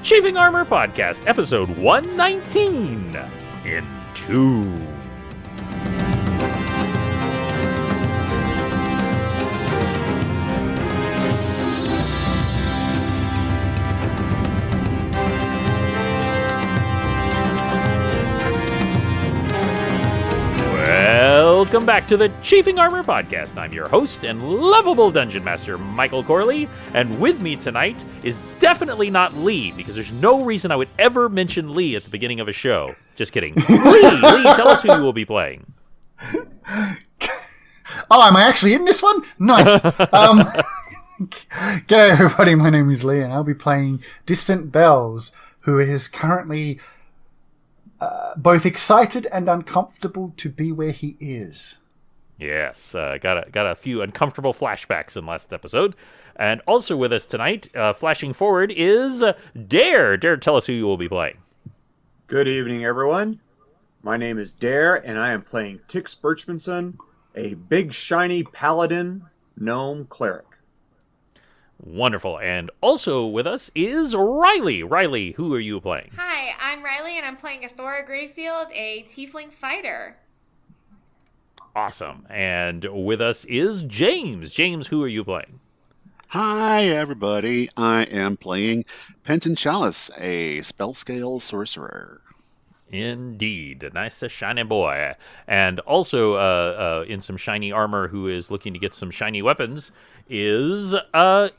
Chafing Armor Podcast, episode 119, in 2. Welcome back to the Chafing Armor Podcast. I'm your host and lovable Dungeon Master, Michael Corley, and with me tonight is definitely not Lee, because there's no reason I would ever mention Lee at the beginning of a show. Just kidding. Lee, tell us who you will be playing. Oh, am I actually in this one? Nice. G'day everybody, my name is Lee, and I'll be playing Distant Bells, who is currently both excited and uncomfortable to be where he is. Yes, got a few uncomfortable flashbacks in last episode. And also with us tonight, flashing forward, is Dare. Dare, tell us who you will be playing. Good evening, everyone. My name is Dare, and I am playing Tix Birchmanson, a big, shiny paladin gnome cleric. Wonderful. And also with us is Riley. Riley, who are you playing? Hi, I'm Riley, and I'm playing Athora Greyfield, a tiefling fighter. Awesome. And with us is James. James, who are you playing? Hi, everybody. I am playing Penton Chalice, a spell scale sorcerer. Indeed. A nice shiny boy. And also in some shiny armor who is looking to get some shiny weapons is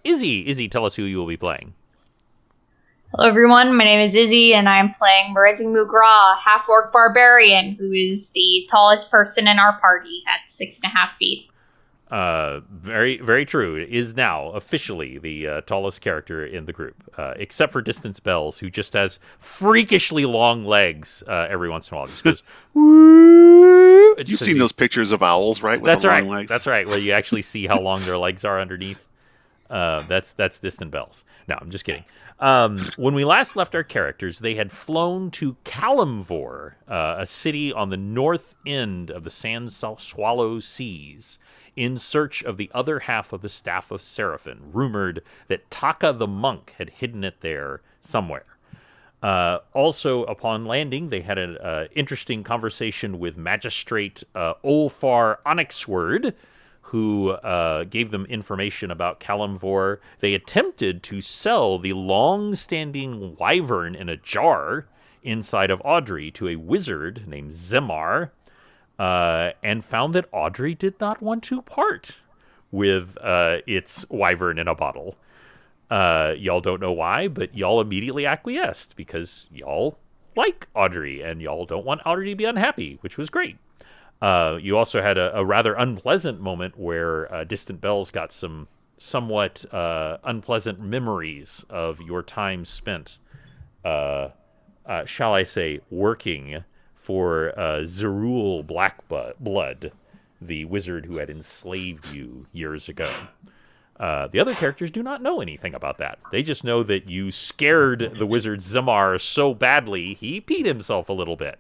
Izzy. Izzy, tell us who you will be playing. Hello everyone, my name is Izzy, and I'm playing Merezing Mugra, half-orc barbarian, who is the tallest person in our party at 6.5 feet. Very, very true. It is now officially the tallest character in the group, except for Distance Bells, who just has freakishly long legs every once in a while. Just goes, woo! You've seen those pictures of owls, right? With That's the right. long legs? That's right, where you actually see how long their legs are underneath. That's Distant Bells. No, I'm just kidding. When we last left our characters, they had flown to Kalimvor, a city on the north end of the Sand Swallow Seas, in search of the other half of the Staff of Seraphim, rumored that Taka the monk had hidden it there somewhere. Also, upon landing, they had an interesting conversation with Magistrate Olfar Onyxword, who gave them information about Kalimvor. They attempted to sell the long-standing wyvern in a jar inside of Audrey to a wizard named Zemar, and found that Audrey did not want to part with its wyvern in a bottle. Y'all don't know why, but y'all immediately acquiesced because y'all like Audrey, and y'all don't want Audrey to be unhappy, which was great. You also had a rather unpleasant moment where Distant Bells got some somewhat unpleasant memories of your time spent, shall I say, working for Zerul Blackblood, the wizard who had enslaved you years ago. The other characters do not know anything about that. They just know that you scared the wizard Zemar so badly, he peed himself a little bit.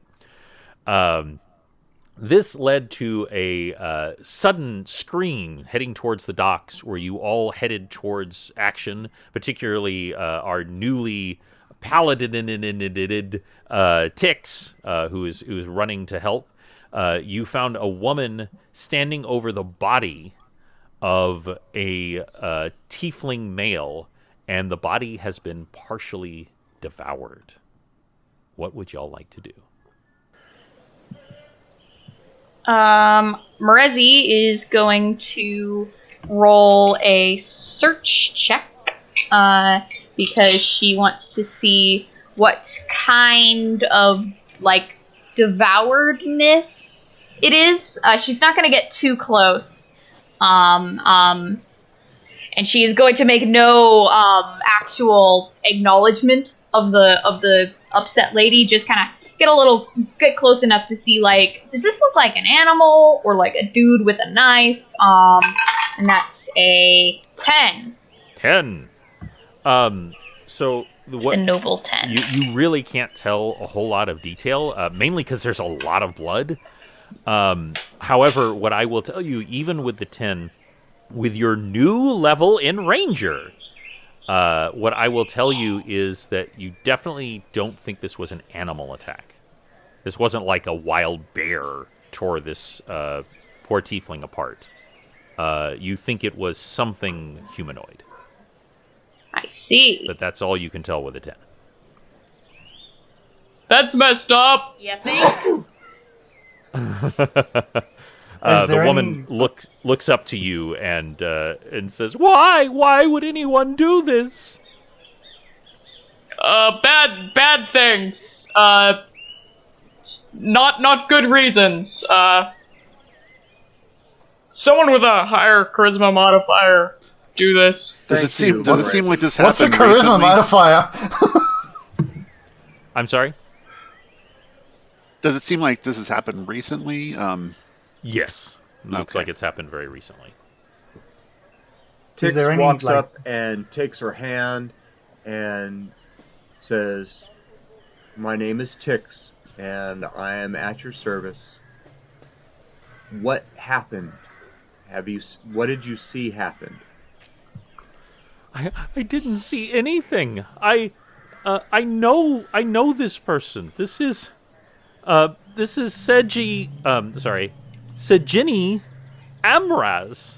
This led to a sudden screen heading towards the docks, where you all headed towards action, particularly our newly paladin Tix, who is running to help. You found a woman standing over the body of a tiefling male, and the body has been partially devoured. What would y'all like to do? Merezi is going to roll a search check, because she wants to see what kind of, devouredness it is. She's not going to get too close. And she is going to make no, actual acknowledgement of the upset lady, just kind of get close enough to see, does this look like an animal or like a dude with a knife? And that's a 10. 10. So a noble 10. You really can't tell a whole lot of detail, mainly because there's a lot of blood. However, what I will tell you, even with the 10, with your new level in Ranger, What I will tell you is that you definitely don't think this was an animal attack. This wasn't like a wild bear tore this poor tiefling apart. You think it was something humanoid. I see. But that's all you can tell with a 10. That's messed up. You think? The woman looks up to you and says, "Why? Why would anyone do this?" Bad things. Not good reasons. Someone with a higher charisma modifier do this. Does it seem like this What's a happened charisma recently? modifier? I'm sorry? Does it seem like this has happened recently? Yes. Looks Okay. like it's happened very recently. Is Tix there any, walks like- up and takes her hand and says, "My name is Tix, and I am at your service. What happened? What did you see happen?" I didn't see anything. I know this person. This is Sejini Amraz.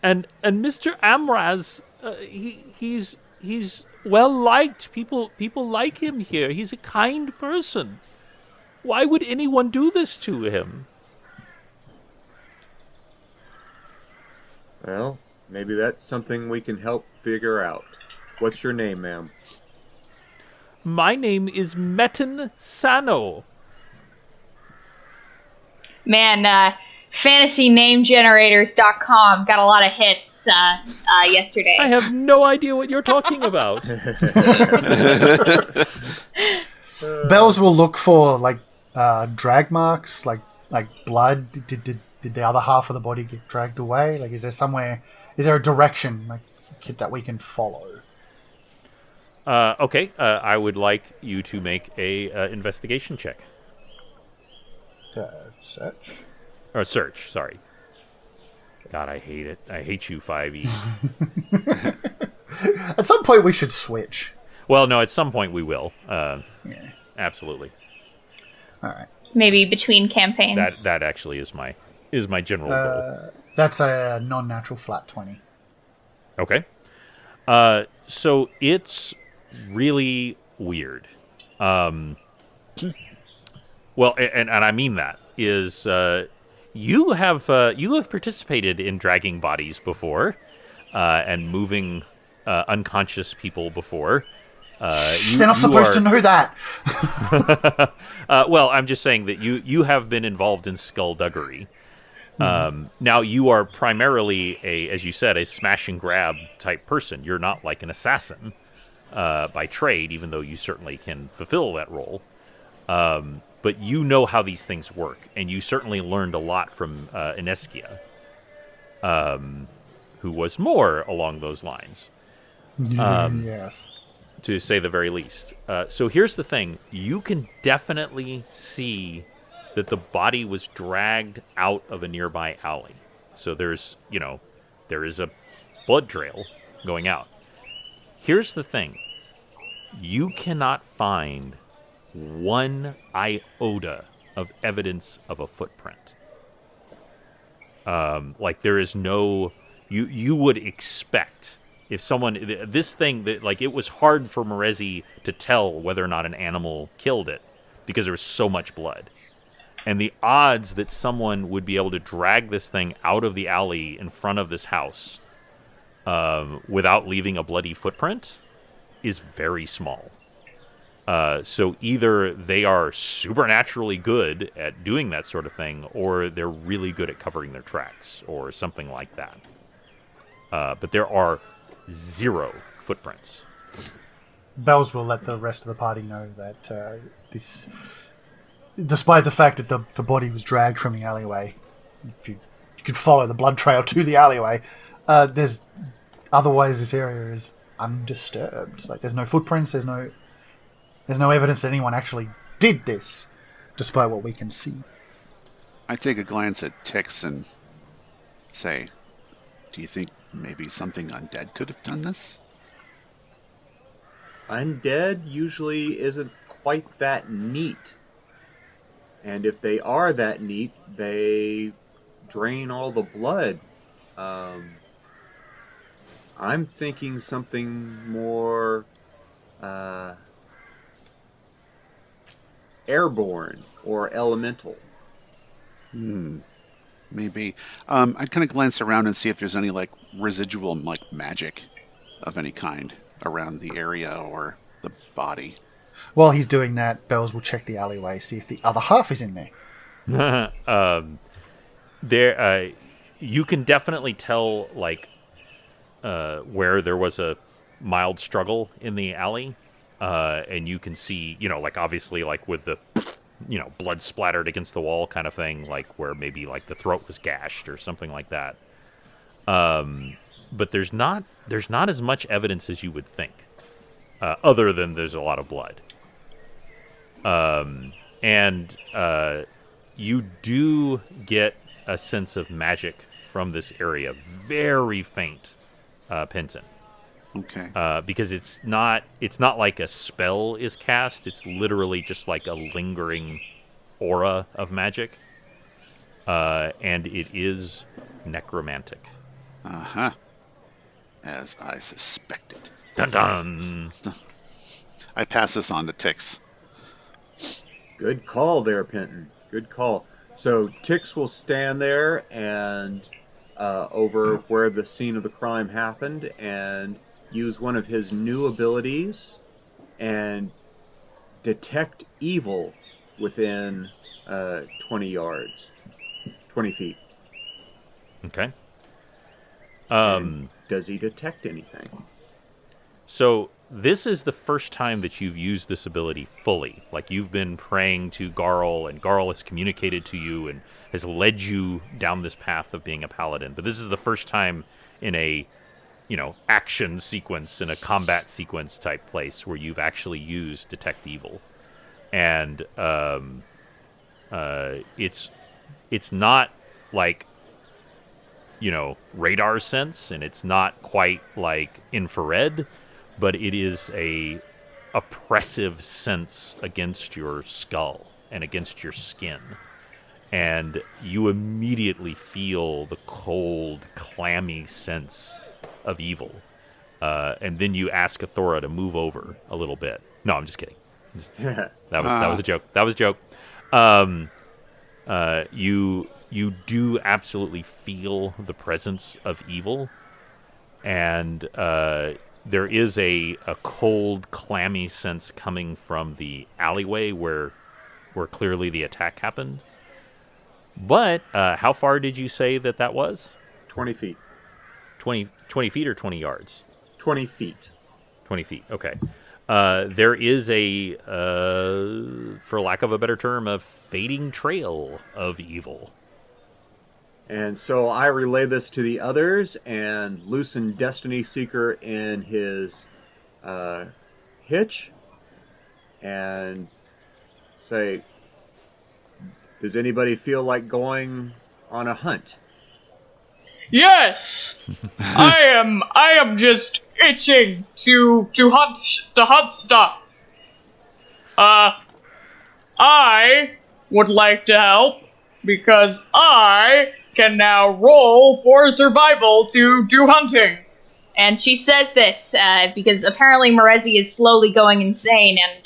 And Mr. Amraz, he's well liked. People like him here. He's a kind person. Why would anyone do this to him? Well, maybe that's something we can help figure out. What's your name, ma'am? My name is Metin Sano. Man, FantasyNameGenerators.com got a lot of hits yesterday. I have no idea what you're talking about. Bells will look for like drag marks, like blood. Did the other half of the body get dragged away? Like, is there a direction like that we can follow? Okay, I would like you to make a investigation check. Search. Or search, sorry. God, I hate it. I hate you, 5e. At some point, we should switch. Well, no, at some point we will. Yeah. Absolutely. All right. Maybe between campaigns. That actually is my general goal. That's a non-natural flat 20. Okay. So it's really weird. Well, and I mean that is you have participated in dragging bodies before and moving unconscious people before. They're not supposed to know that. Well, I'm just saying that you have been involved in skullduggery. Now you are primarily as you said, a smash and grab type person. You're not like an assassin by trade, even though you certainly can fulfill that role. But you know how these things work, and you certainly learned a lot from Ineskia, who was more along those lines. Yes. To say the very least. So here's the thing. You can definitely see that the body was dragged out of a nearby alley. So there is a blood trail going out. Here's the thing. You cannot find one iota of evidence of a footprint. Like there is no... You would expect... If someone, this thing that like it was hard for Morezi to tell whether or not an animal killed it because there was so much blood, and the odds that someone would be able to drag this thing out of the alley in front of this house without leaving a bloody footprint is very small. So either they are supernaturally good at doing that sort of thing, or they're really good at covering their tracks, or something like that. But there are 0 footprints. Bells will let the rest of the party know that this, despite the fact that the body was dragged from the alleyway, if you could follow the blood trail to the alleyway, otherwise this area is undisturbed. Like there's no footprints, there's no evidence that anyone actually did this, despite what we can see. I take a glance at Tix and say, "Do you think maybe something undead could have done this?" undead usually isn't quite that neat. And if they are that neat, they drain all the blood. I'm thinking something more airborne or elemental. Maybe. I'd kind of glance around and see if there's any like residual like magic of any kind around the area or the body. While he's doing that, Bells will check the alleyway, see if the other half is in there. You can definitely tell like where there was a mild struggle in the alley, and you can see, like obviously like with the blood splattered against the wall kind of thing, like where maybe like the throat was gashed or something like that. But there's not as much evidence as you would think, other than there's a lot of blood. And you do get a sense of magic from this area, very faint, Penton. Okay. Because it's not like a spell is cast. It's literally just like a lingering aura of magic, and it is necromantic. Uh-huh. As I suspected. Dun dun. I pass this on to Tix. Good call there, Penton. Good call. So Tix will stand there and over where the scene of the crime happened and use one of his new abilities and detect evil within 20 yards, 20 feet. Okay. And does he detect anything? So this is the first time that you've used this ability fully. Like, you've been praying to Garl, and Garl has communicated to you and has led you down this path of being a paladin. But this is the first time in a, action sequence, in a combat sequence type place where you've actually used Detect Evil. And it's not like, radar sense, and it's not quite like infrared, but it is a oppressive sense against your skull and against your skin. And you immediately feel the cold, clammy sense of evil. And then you ask Athora to move over a little bit. No, I'm just kidding. That was a joke. That was a joke. You do absolutely feel the presence of evil, and there is a cold, clammy sense coming from the alleyway where clearly the attack happened. But how far did you say that was? 20 feet. 20 feet or 20 yards? 20 feet. 20 feet, okay. There is for lack of a better term, a fading trail of evil. And so I relay this to the others and loosen Destiny Seeker in his hitch and say, does anybody feel like going on a hunt? Yes, I am just itching to hunt stuff. I would like to help because I can now roll for survival to do hunting. And she says this because apparently Morezi is slowly going insane and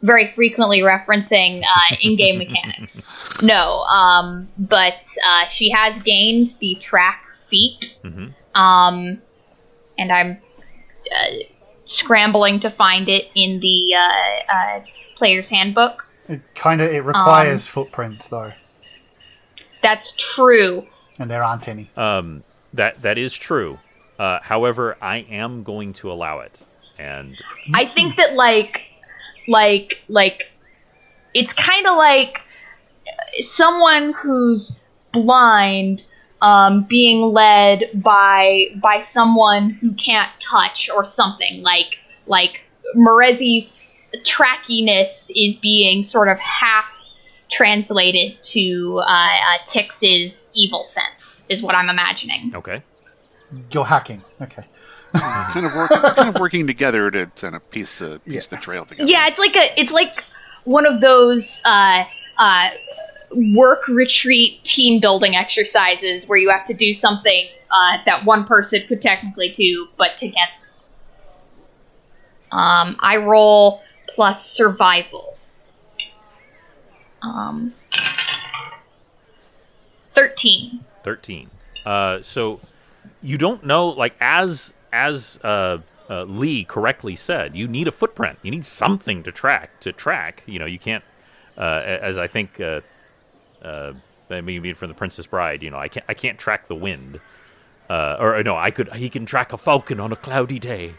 very frequently referencing in-game mechanics. No, but she has gained the track feat, and I'm scrambling to find it in the player's handbook. It requires footprints though, That's true. and there aren't any. That is true. However, I am going to allow it, and I think that like it's kind of like someone who's blind being led by someone who can't touch or something. Like Morezi's trackiness is being sort of half translated to Tix's evil sense, is what I'm imagining. okay. You're hacking. Okay. kind of working together to kind of piece the trail together. Yeah, it's like one of those work retreat team building exercises where you have to do something that one person could technically do, but together. I roll plus survival. 13. 13. So you don't know, like as Lee correctly said, you need a footprint. You need something to track. You can't, as I think, maybe from the Princess Bride. I can't track the wind. Or no, he can track a falcon on a cloudy day.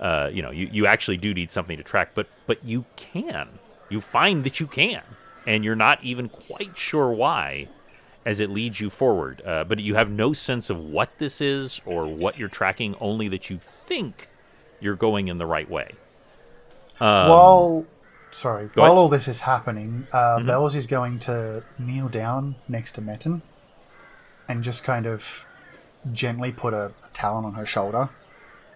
You actually do need something to track, but you can. You find that you can, and you're not even quite sure why, as it leads you forward. But you have no sense of what this is or what you're tracking, only that you think you're going in the right way. While ahead. all this is happening, Bells is going to kneel down next to Metin and just kind of gently put a talon on her shoulder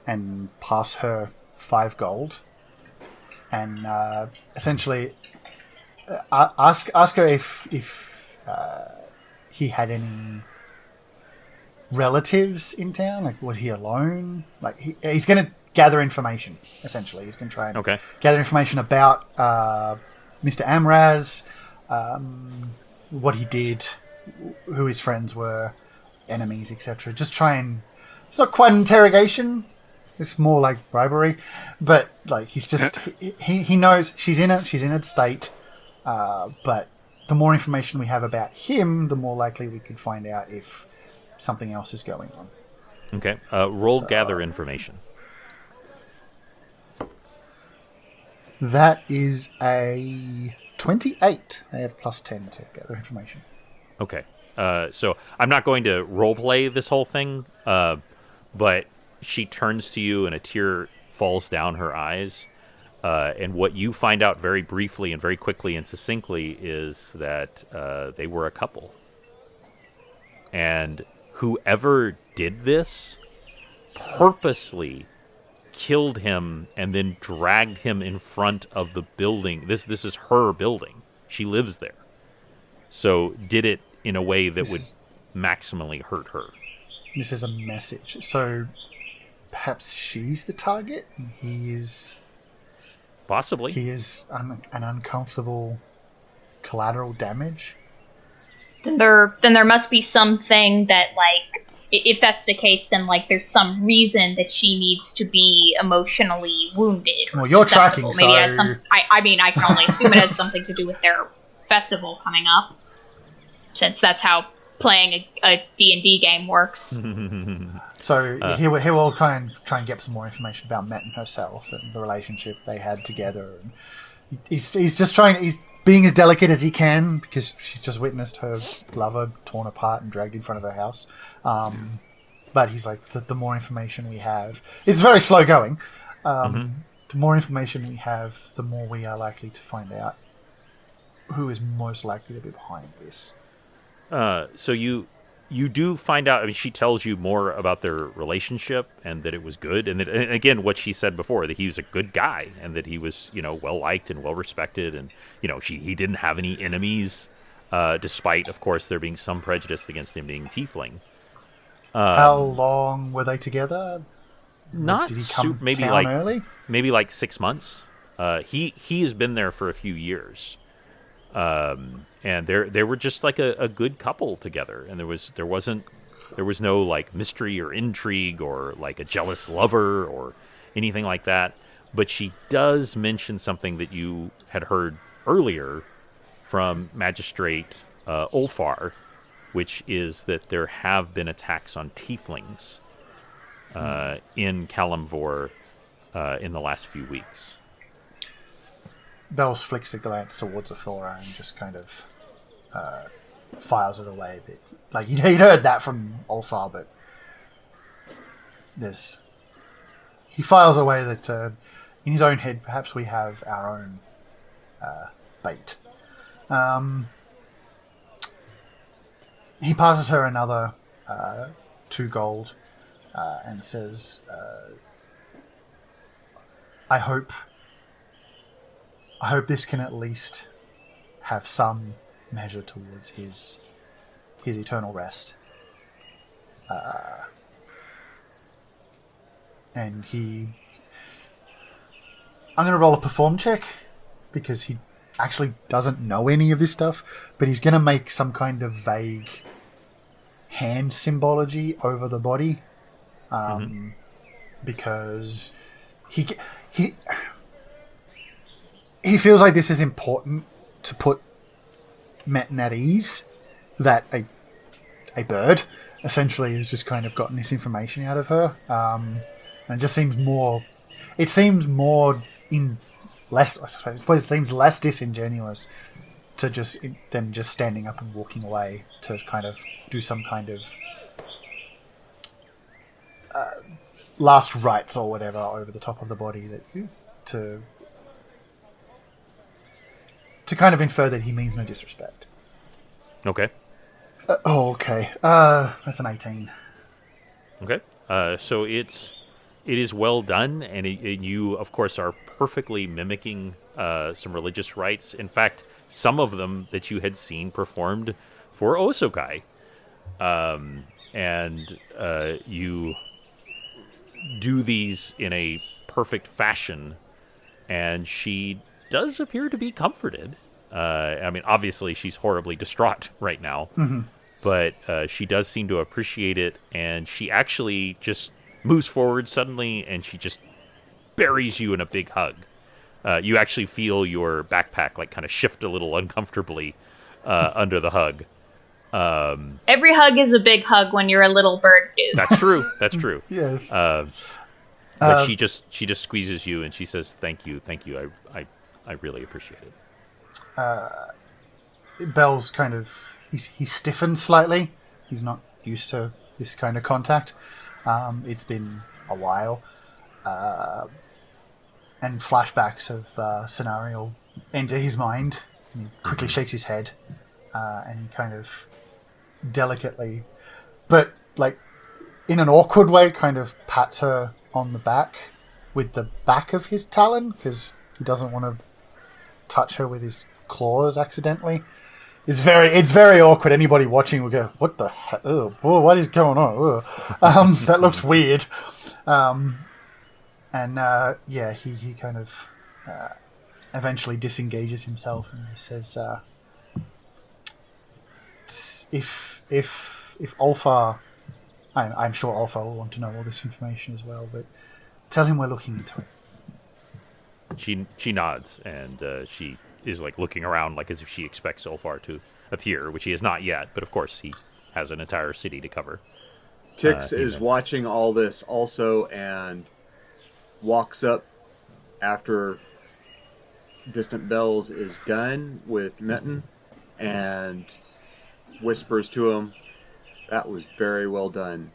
and pass her 5 gold, and essentially ask her if he had any relatives in town. Like, was he alone? Like, he's going to gather information. Essentially, he's going to try and gather information about Mr. Amraz, what he did, who his friends were, enemies, etc. Just try and. It's not quite an interrogation. It's more like bribery, but like he's just he knows she's in a state, but the more information we have about him, the more likely we could find out if something else is going on. Okay, roll gather information. That is a 28. I have plus 10 to gather information. Okay, so I'm not going to role play this whole thing, but she turns to you and a tear falls down her eyes. And what you find out very briefly and very quickly and succinctly is that they were a couple. And whoever did this purposely killed him and then dragged him in front of the building. This is her building. She lives there. So did it in a way that would maximally hurt her. This is a message. So perhaps she's the target and he is... Possibly. He is an uncomfortable collateral damage. Then there must be something that, like, if that's the case, then like there's some reason that she needs to be emotionally wounded. Well, you're tracking, maybe so... I mean, I can only assume it has something to do with their festival coming up, since that's how playing a D&D game works. So he will try and get some more information about Metin herself and the relationship they had together. And he's just trying. He's being as delicate as he can because she's just witnessed her lover torn apart and dragged in front of her house. But he's like, the more information we have, it's very slow going. The more information we have, the more we are likely to find out who is most likely to be behind this. So you do find out. I mean, she tells you more about their relationship and that it was good, and again, what she said before, that he was a good guy and that he was, well liked and well respected, and he didn't have any enemies, despite, of course, there being some prejudice against him being tiefling. How long were they together? Not did he come maybe town early? Maybe like 6 months. He has been there for a few years. And they were just like a good couple together, and there was no like mystery or intrigue or like a jealous lover or anything like that. But she does mention something that you had heard earlier from Magistrate Ulfar, which is that there have been attacks on tieflings in Kalimvor in the last few weeks. Bells flicks a glance towards Athora and just kind of files it away a bit. Like, he'd heard that from Ulfar, but he files away that in his own head, perhaps we have our own bait. He passes her another 2 gold and says, I hope this can at least have some measure towards his eternal rest. And I'm going to roll a perform check because he actually doesn't know any of this stuff, but he's going to make some kind of vague hand symbology over the body, because he feels like this is important to put Metin at ease, that a bird essentially has just kind of gotten this information out of her, and it just seems more. It seems more less. I suppose it seems less disingenuous to them just standing up and walking away to kind of do some kind of last rites or whatever over the top of the body to kind of infer that he means no disrespect. Okay. Okay. That's an 18. Okay. So it is well done, and you, of course, are perfectly mimicking some religious rites. In fact, some of them that you had seen performed for Osokai. And you do these in a perfect fashion, and she does appear to be comforted. I mean, obviously, she's horribly distraught right now, but she does seem to appreciate it, and she actually just moves forward suddenly, and she just buries you in a big hug. You actually feel your backpack like kind of shift a little uncomfortably under the hug. Every hug is a big hug when you're a little bird, dude. That's true. That's true. Yes. But she just squeezes you, and she says, "Thank you. I really appreciate it." Bell's kind of he stiffened slightly. He's not used to this kind of contact. It's been a while, and flashbacks of scenario enter his mind. He quickly shakes his head, and he kind of delicately, but like in an awkward way, kind of pats her on the back with the back of his talon because he doesn't want to touch her with his claws accidentally. It's very awkward. Anybody watching will go, "What the heck? Oh, what is going on? That looks weird." He kind of eventually disengages himself and he says, "If Ulfar, I'm sure Ulfar will want to know all this information as well, but tell him we're looking into it." She nods, and she is like looking around, like as if she expects Ulfar to appear, which he has not yet. But of course, he has an entire city to cover. Tix is watching all this also, and walks up after Distant Bells is done with Metin, and whispers to him, "That was very well done.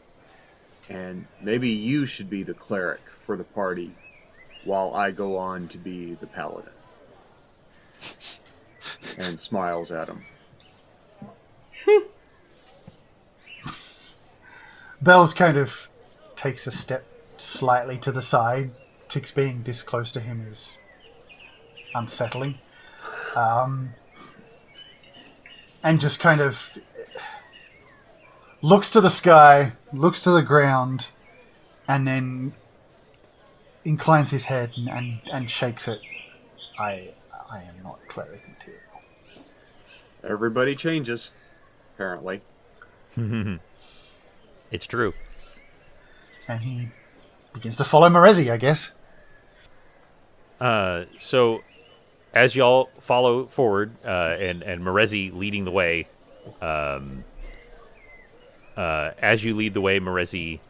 And maybe you should be the cleric for the party, while I go on to be the paladin." And smiles at him. Bells kind of takes a step slightly to the side. Tix being this close to him is unsettling. And just kind of looks to the sky, looks to the ground, and then inclines his head and shakes it. I am not cleric material. Everybody changes, apparently. It's true. And he begins to follow Morezi, I guess. So, as y'all follow forward, and Morezi leading the way, as you lead the way, Morezi,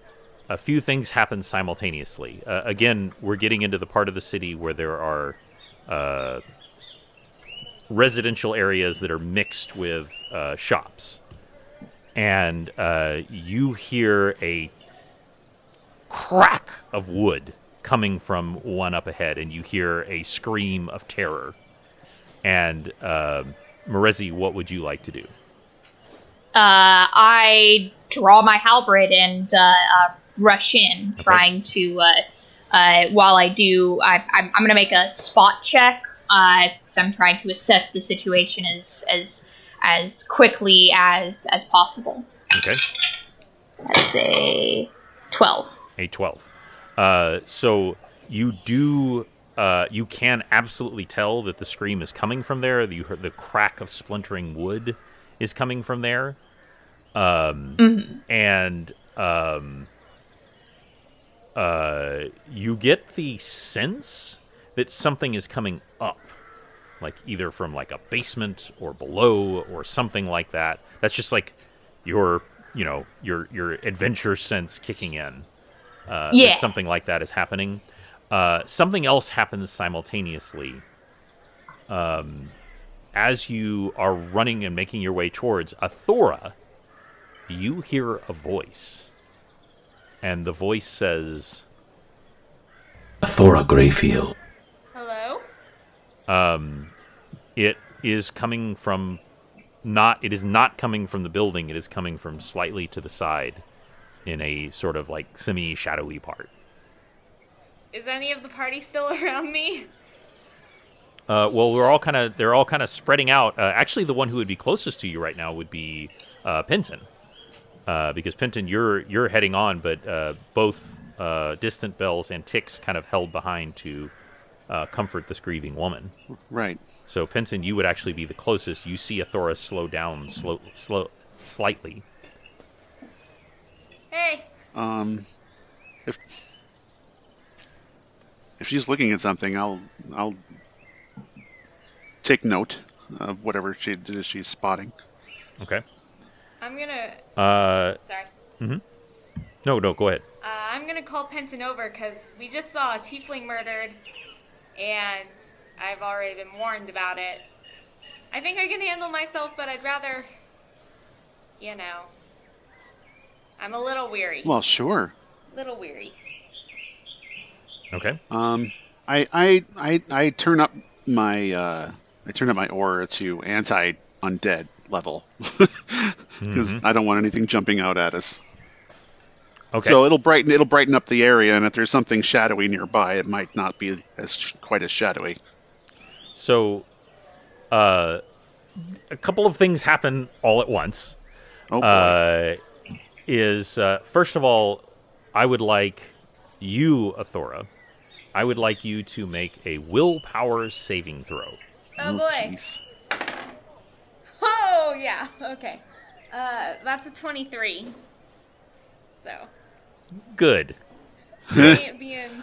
a few things happen simultaneously. Again, we're getting into the part of the city where there are residential areas that are mixed with shops. And you hear a crack of wood coming from one up ahead, and you hear a scream of terror. And Morezi, what would you like to do? I draw my halberd and rush in, trying to. While I do, I'm going to make a spot check because I'm trying to assess the situation as quickly as possible. Okay. That's a 12. A 12. So you do. You can absolutely tell that the scream is coming from there. You heard the crack of splintering wood is coming from there. And you get the sense that something is coming up, like either from like a basement or below or something like that. That's just like your adventure sense kicking in. That something like that is happening. Something else happens simultaneously. As you are running and making your way towards Athora, you hear a voice. And the voice says, Athora Greyfield. Hello? it is coming from it is not coming from the building, it is coming from slightly to the side in a sort of like semi-shadowy part. Is any of the party still around me? Well, they're all kind of spreading out. Actually, the one who would be closest to you right now would be Penton. Because Penton, you're heading on, but both Distant Bells and Tix kind of held behind to comfort this grieving woman. Right. So Penton, you would actually be the closest. You see Athora slow down, slightly. Hey. If she's looking at something, I'll take note of whatever she's spotting. Okay. I'm gonna... Sorry. Mm-hmm. No, go ahead. I'm gonna call Penton over because we just saw a tiefling murdered, and I've already been warned about it. I think I can handle myself, but I'd rather... I'm a little weary. Well, sure. Little weary. Okay. I turn up my aura to anti-undead level because I don't want anything jumping out at us. Okay. So it'll brighten up the area, and if there's something shadowy nearby, it might not be quite as shadowy. So, a couple of things happen all at once. Oh boy. First of all, I would like you, Athora. I would like you to make a willpower saving throw. Oh boy. Geez. Oh, yeah. Okay. That's a 23. So. Good. Being...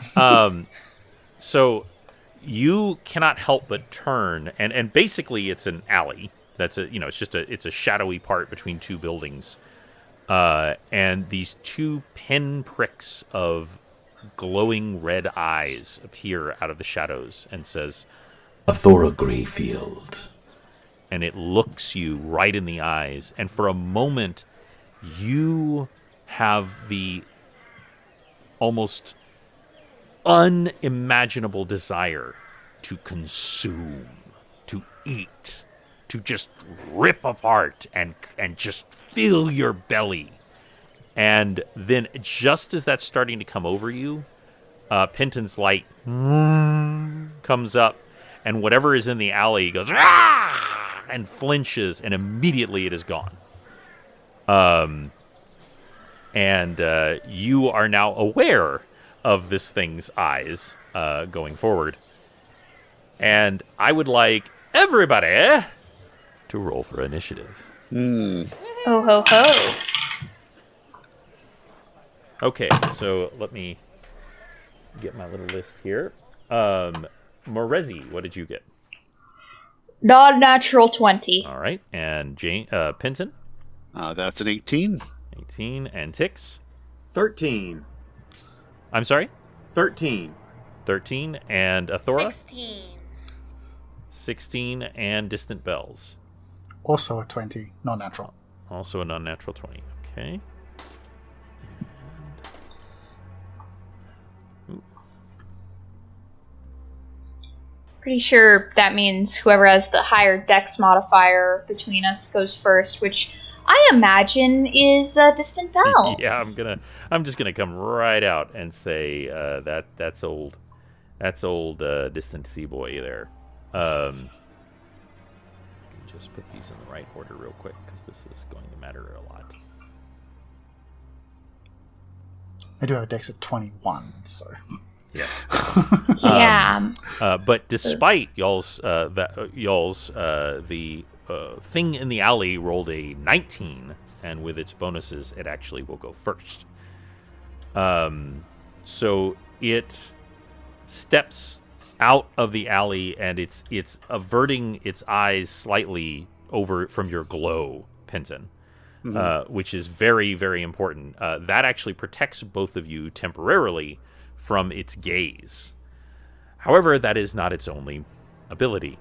So you cannot help but turn, and basically it's an alley. It's a shadowy part between two buildings, and these two pinpricks of glowing red eyes appear out of the shadows and says, Athora Greyfield. And it looks you right in the eyes, and for a moment you have the almost unimaginable desire to consume, to eat, to just rip apart and just fill your belly. And then just as that's starting to come over you, Penton's light comes up, and whatever is in the alley goes "Rah!" and flinches, and immediately it is gone. And you are now aware of this thing's eyes going forward. And I would like everybody to roll for initiative. Ho ho ho. Okay, so let me get my little list here. Morezi, what did you get? Non-natural 20. All right, and Penton? That's an 18. 18, and Tix? 13. I'm sorry? 13. 13, and Athora? 16. 16, and Distant Bells. Also a 20, non-natural. Also a non-natural 20. Okay. Pretty sure that means whoever has the higher dex modifier between us goes first, which I imagine is Distant Bells. Yeah, I'm just gonna come right out and say that's old Distant Sea Boy there. Just put these in the right order real quick because this is going to matter a lot. I do have a dex at 21, so Yeah. Yeah. But despite y'all's the thing in the alley rolled a 19, and with its bonuses, it actually will go first. So it steps out of the alley, and it's averting its eyes slightly over from your glow, Penton, which is very, very important. That actually protects both of you temporarily from its gaze. However, that is not its only ability.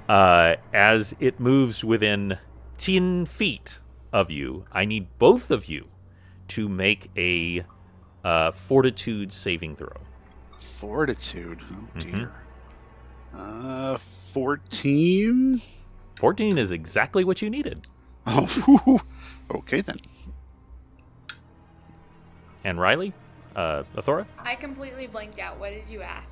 As it moves within 10 feet of you, I need both of you to make a fortitude saving throw. Fortitude. Oh dear. 14. 14 is exactly what you needed. Oh, okay then. And Riley, Athora? I completely blanked out. What did you ask?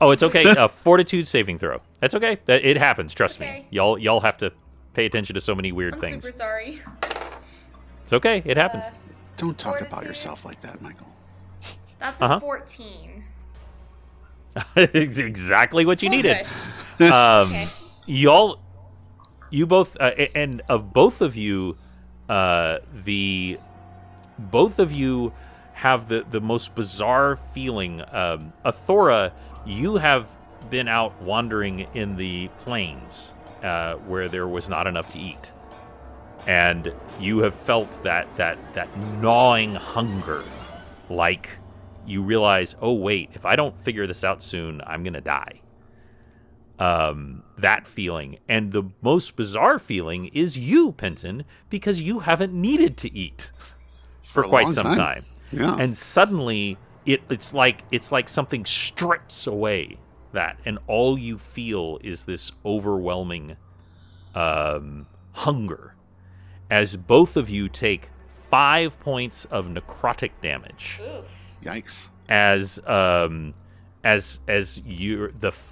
Oh, it's okay. Fortitude saving throw. That's okay. It happens. Trust me. Okay. Y'all have to pay attention to so many weird I'm things. super sorry. It's okay. It happens. Don't talk about Fortitude. yourself like that, Michael. That's Uh-huh. a 14. It's exactly what you needed. Good. Okay. You both, and of both of you, both of you have the most bizarre feeling. Athora, you have been out wandering in the plains where there was not enough to eat, and you have felt that gnawing hunger, like you realize, oh wait, if I don't figure this out soon, I'm gonna die. That feeling. And the most bizarre feeling is you, Penton, because you haven't needed to eat for a quite long some time. Yeah. And suddenly it's like something strips away that, and all you feel is this overwhelming hunger as both of you take 5 points of necrotic damage. Oof. Yikes. As the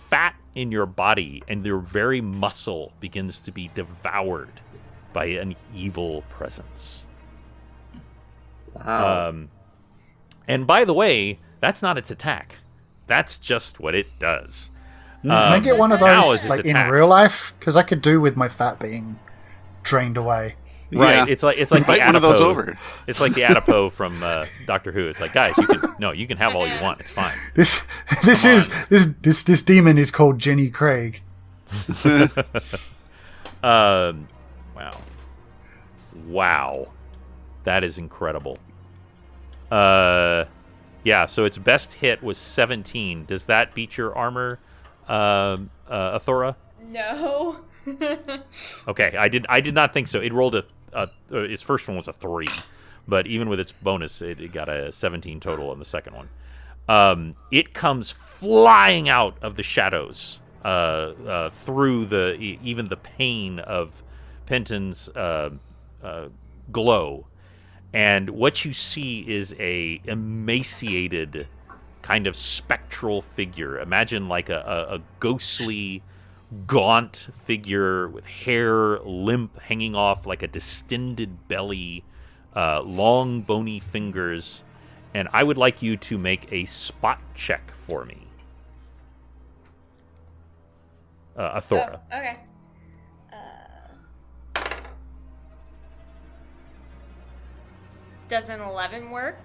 fat in your body and your very muscle begins to be devoured by an evil presence. Wow. And by the way, that's not its attack. That's just what it does. can I get one of now is those its like in attack. real life? Because I could do with my fat being drained away. Right, Yeah. it's like the Invite one of those adipose. over. It's like the adipose from Doctor Who. It's like, guys, you can have all you want. It's fine. This demon is called Jenny Craig. Wow, that is incredible. Yeah. So its best hit was 17. Does that beat your armor, Athora? No. Okay, I did not think so. It rolled its first one was a 3, but even with its bonus, it got a 17 total in the second one. It comes flying out of the shadows through even the pain of Penton's glow, and what you see is a emaciated kind of spectral figure. Imagine like a ghostly, gaunt figure with hair limp hanging off like a distended belly, long bony fingers, and I would like you to make a spot check for me. Athora. Oh, okay. Does an 11 work?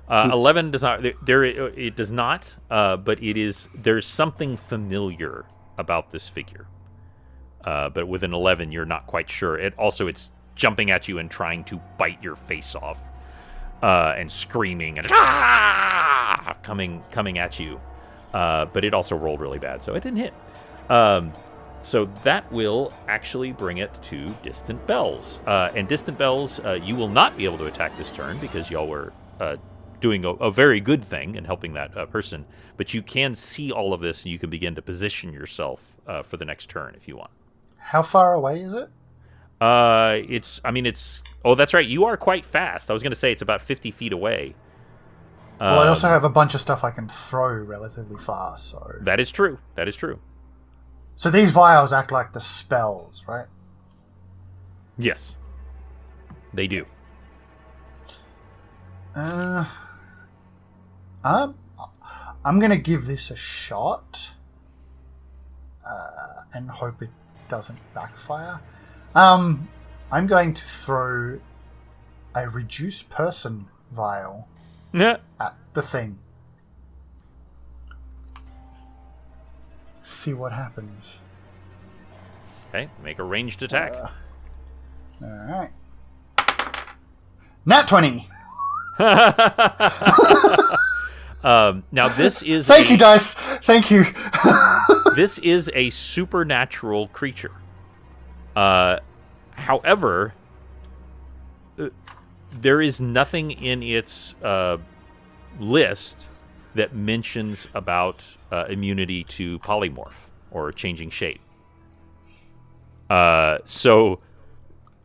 11 does not. It does not. But it is. There's something familiar about this figure. But with an 11, you're not quite sure. It's jumping at you and trying to bite your face off, and screaming and coming at you. But it also rolled really bad, so it didn't hit. So that will actually bring it to Distant Bells. And Distant Bells, you will not be able to attack this turn because y'all were doing a very good thing and helping that person. But you can see all of this, and you can begin to position yourself for the next turn if you want. How far away is it? It's. Oh, that's right. You are quite fast. I was going to say it's about 50 feet away. Well, I also have a bunch of stuff I can throw relatively fast, so... That is true. That is true. So these vials act like the spells, right? Yes. They do. I'm going to give this a shot and hope it doesn't backfire. I'm going to throw a reduce person vial Yeah. at the thing. See what happens. Okay, make a ranged attack. Alright. Nat 20! Now this is Thank you, dice! Thank you! this is a supernatural creature. However, there is nothing in its list that mentions about immunity to polymorph or changing shape. So,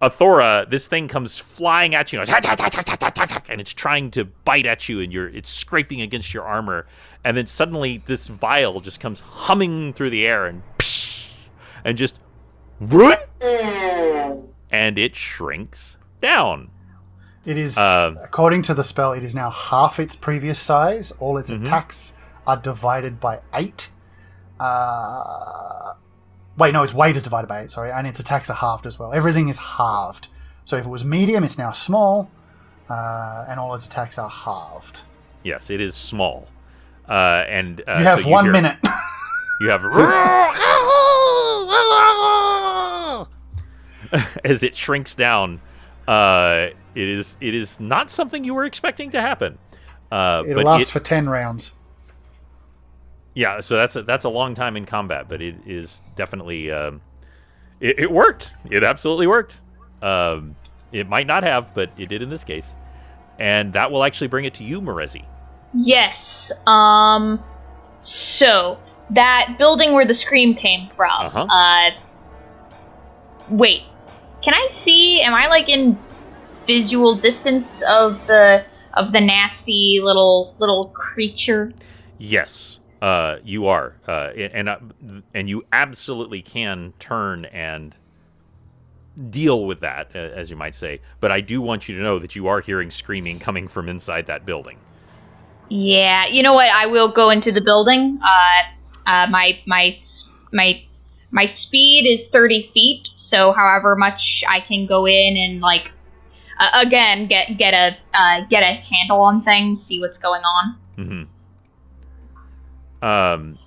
Athora, this thing comes flying at you, and it's trying to bite at you, and it's scraping against your armor, and then suddenly this vial just comes humming through the air, and just, and it shrinks down. It is, according to the spell, it is now half its previous size. All its attacks are divided by 8. Wait, no, its weight is divided by 8, sorry, and its attacks are halved as well. Everything is halved. So if it was medium, it's now small, and all its attacks are halved. Yes, it is small. And you have so 1 minute. You have as it shrinks down. It is not something you were expecting to happen. It'll last for 10 rounds. Yeah, so that's a long time in combat, but it is definitely it worked. It absolutely worked. It might not have, but it did in this case, and that will actually bring it to you, Morezi. Yes. So that building where the scream came from. Wait. Can I see? Am I like in visual distance of the nasty little creature? Yes. You are, and you absolutely can turn and deal with that, as you might say. But I do want you to know that you are hearing screaming coming from inside that building. Yeah, you know what? I will go into the building. My speed is 30 feet, so however much I can go in and again get a handle on things, see what's going on. Mm-hmm.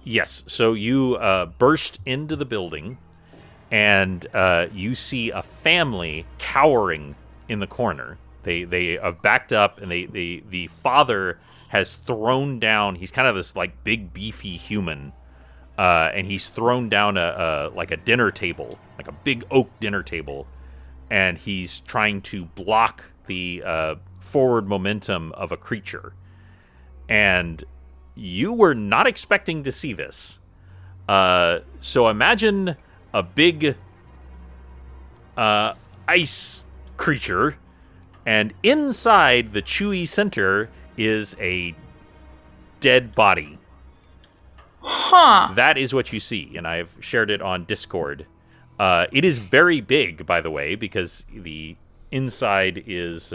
Yes, so you burst into the building, and you see a family cowering in the corner. They have backed up, and the father has thrown down. He's kind of this big beefy human, and he's thrown down a dinner table, like a big oak dinner table, and he's trying to block the forward momentum of a creature, and you were not expecting to see this. So imagine a big ice creature, and inside the chewy center is a dead body. Huh. That is what you see, and I've shared it on Discord. It is very big, by the way, because the inside is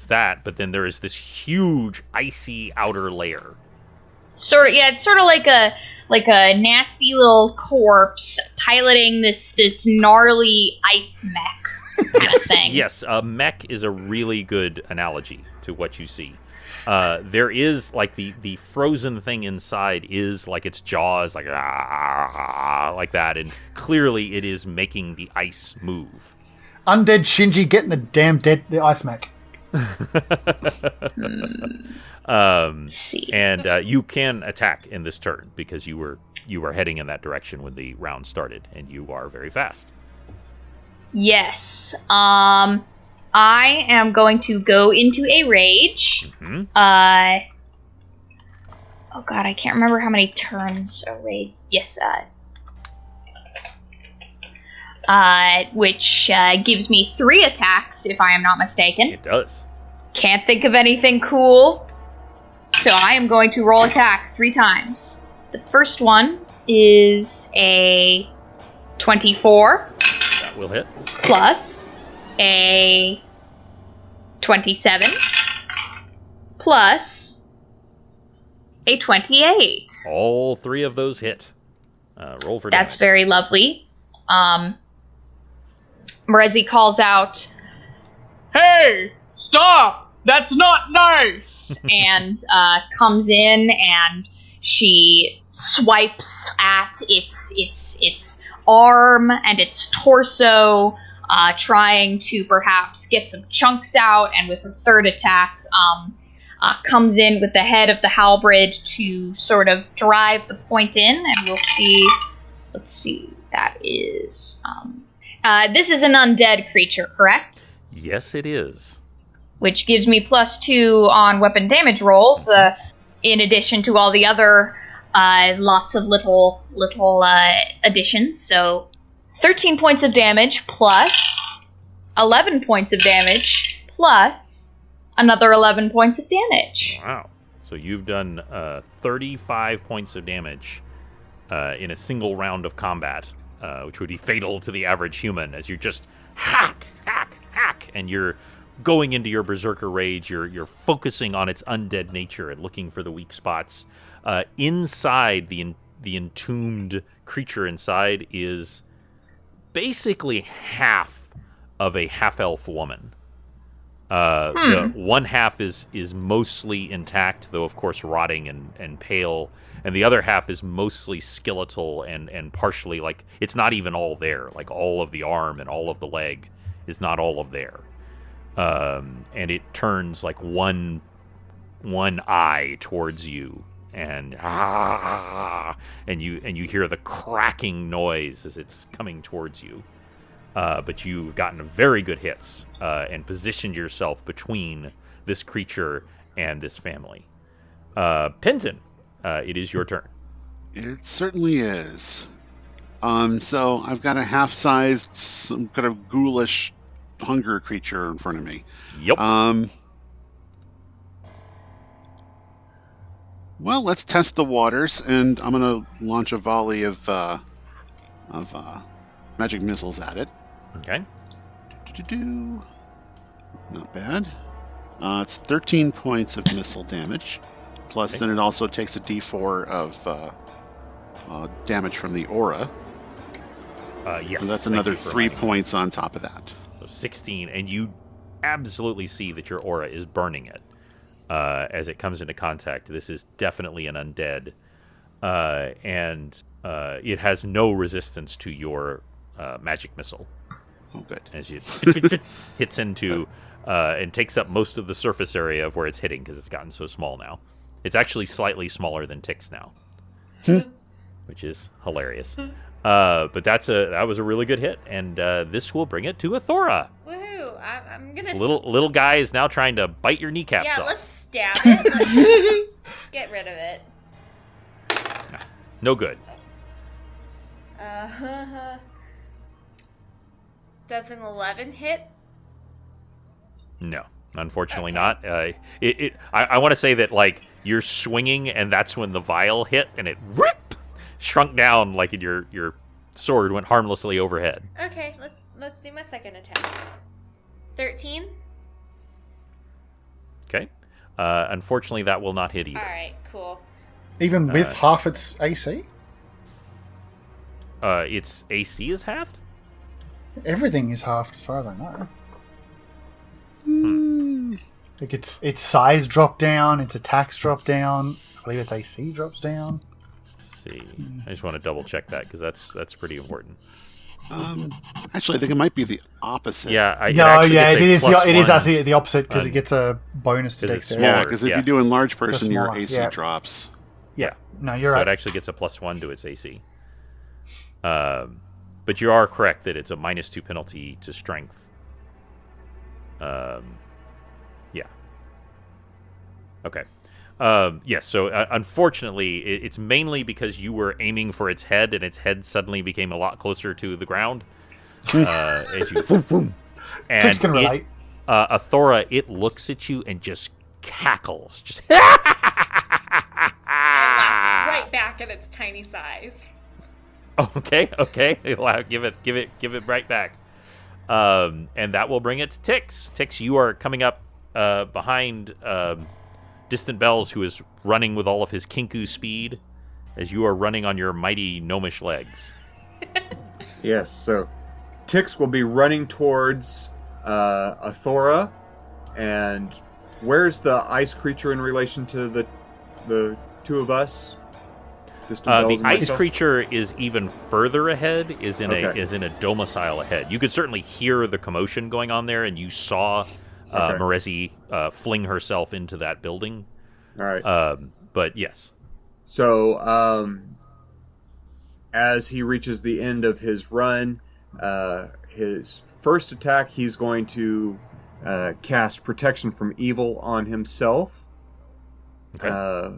that, but then there is this huge icy outer layer. It's sort of like a nasty little corpse piloting this gnarly ice mech kind of thing. Yes, a mech is a really good analogy to what you see. There is the frozen thing inside is its jaws like that, and clearly it is making the ice move. Undead Shinji getting the damn dead ice mech. And you can attack in this turn because you were heading in that direction when the round started, and you are very fast. Yes. I am going to go into a rage. Mm-hmm. Oh god, I can't remember how many turns a rage. Yes. which gives me 3 attacks, if I am not mistaken. It does. Can't think of anything cool, so I am going to roll attack 3 times. The first one is a 24 That will hit. plus a 27 plus a 28. All 3 of those hit. Roll for That's damage. very lovely. Mrezi calls out, "Hey, stop! That's not nice!" and comes in and she swipes at its arm and its torso, trying to perhaps get some chunks out, and with her third attack, comes in with the head of the halberd to sort of drive the point in, and we'll see. Let's see. That is. This is an undead creature, correct? Yes, it is. Which gives me +2 on weapon damage rolls, in addition to all the other lots of little additions. So 13 points of damage plus 11 points of damage plus another 11 points of damage. Wow. So you've done 35 points of damage in a single round of combat, which would be fatal to the average human, as you're just hack, and you're going into your berserker rage. You're focusing on its undead nature and looking for the weak spots. Inside the entombed creature inside is basically half of a half-elf woman. The one half is mostly intact, though of course rotting and pale, and the other half is mostly skeletal and partially, like, it's not even all there. Like, all of the arm and all of the leg is not all of there. And it turns like one eye towards you, and and you hear the cracking noise as it's coming towards you. But you've gotten very good hits and positioned yourself between this creature and this family. Penton, it is your turn. It certainly is. So I've got a half-sized, some kind of ghoulish hunger creature in front of me. Yep. Well, let's test the waters, and I'm going to launch a volley of magic missiles at it. Okay. Not bad. It's 13 points of missile damage. Plus, Okay. then it also takes a d4 of damage from the aura. Yes. So that's thank another you for 3 reminding me. points on top of that. So 16, and you absolutely see that your aura is burning it as it comes into contact. This is definitely an undead, and it has no resistance to your magic missile Oh, good. as it hits into and takes up most of the surface area of where it's hitting because it's gotten so small now. It's actually slightly smaller than Tix now, which is hilarious. But that was a really good hit, and this will bring it to Athora. Woohoo! I'm gonna. Little guy is now trying to bite your kneecaps Yeah, off. let's stab it. Let's get rid of it. No good. Does an 11 hit? No, unfortunately Okay. not. I want to say that, like, you're swinging, and that's when the vial hit, and it shrunk down like your sword went harmlessly overhead. Okay, let's do my second attack. 13. Okay. Unfortunately, that will not hit either. All right, cool. Even with half its AC? Its AC is halved. Everything is halved as far as I know. Like its size dropped down, its attacks drop down. I believe its AC drops down. Let's see, I just want to double check that because that's pretty important. Actually, I think it might be the opposite. Yeah. It is +1. actually the opposite because it gets a bonus to 'Cause it's dexterity. Yeah, smaller, because if yeah. you do enlarge person, your smaller, AC yeah. drops. Yeah, no, you're So right. it actually gets a +1 to its AC. But you are correct that it's a -2 penalty to strength. Yeah. Okay. Yes, so unfortunately, it's mainly because you were aiming for its head, and its head suddenly became a lot closer to the ground. as you boom, boom. And Tick's can relate. Athora, it looks at you and just cackles. Just I laugh right back at its tiny size. okay. Give it right back. And that will bring it to Tix. Tix, you are coming up behind Distant Bells, who is running with all of his Kinku speed, as you are running on your mighty gnomish legs. Yes, so Tix will be running towards Athora, and where's the ice creature in relation to the two of us? Distant Bells The and ice myself? creature is even further ahead. Is in Okay. a domicile ahead. You could certainly hear the commotion going on there, and you saw Okay. Marezi fling herself into that building. All right. But yes, So, as he reaches the end of his run, his first attack, he's going to cast Protection from Evil on himself, okay.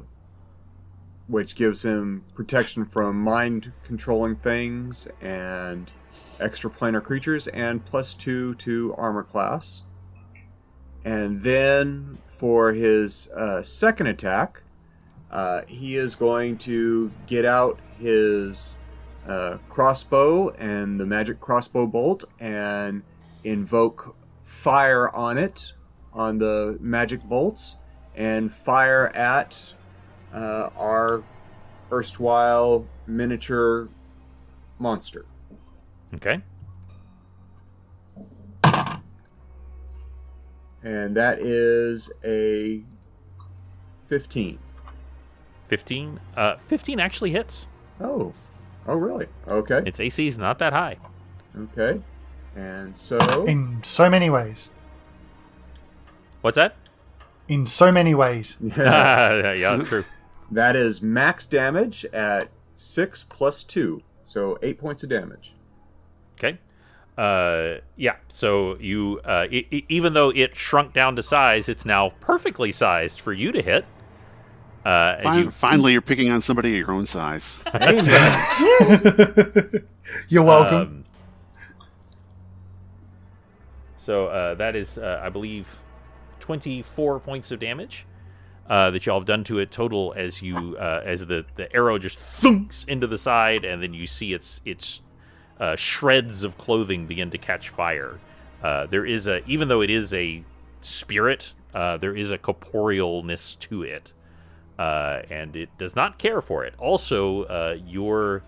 which gives him protection from mind-controlling things and extraplanar creatures, and +2 to armor class. And then for his second attack, he is going to get out his crossbow and the magic crossbow bolt and invoke fire on it, on the magic bolts, and fire at our erstwhile miniature monster. Okay. And that is a 15. 15. 15 actually hits. Oh, really? Okay. Its AC is not that high. Okay. And so, In so many ways. What's that? In so many ways. Yeah, true. that is max damage at 6 + 2. So 8 points of damage. Okay. Yeah. So you, even though it shrunk down to size, it's now perfectly sized for you to hit. Finally, you're picking on somebody your own size. You're welcome. So that is, I believe, 24 points of damage that y'all have done to it total as you as the arrow just thunks into the side, and then you see its shreds of clothing begin to catch fire. There is even though it is a spirit, there is a corporealness to it, and it does not care for it. Also, your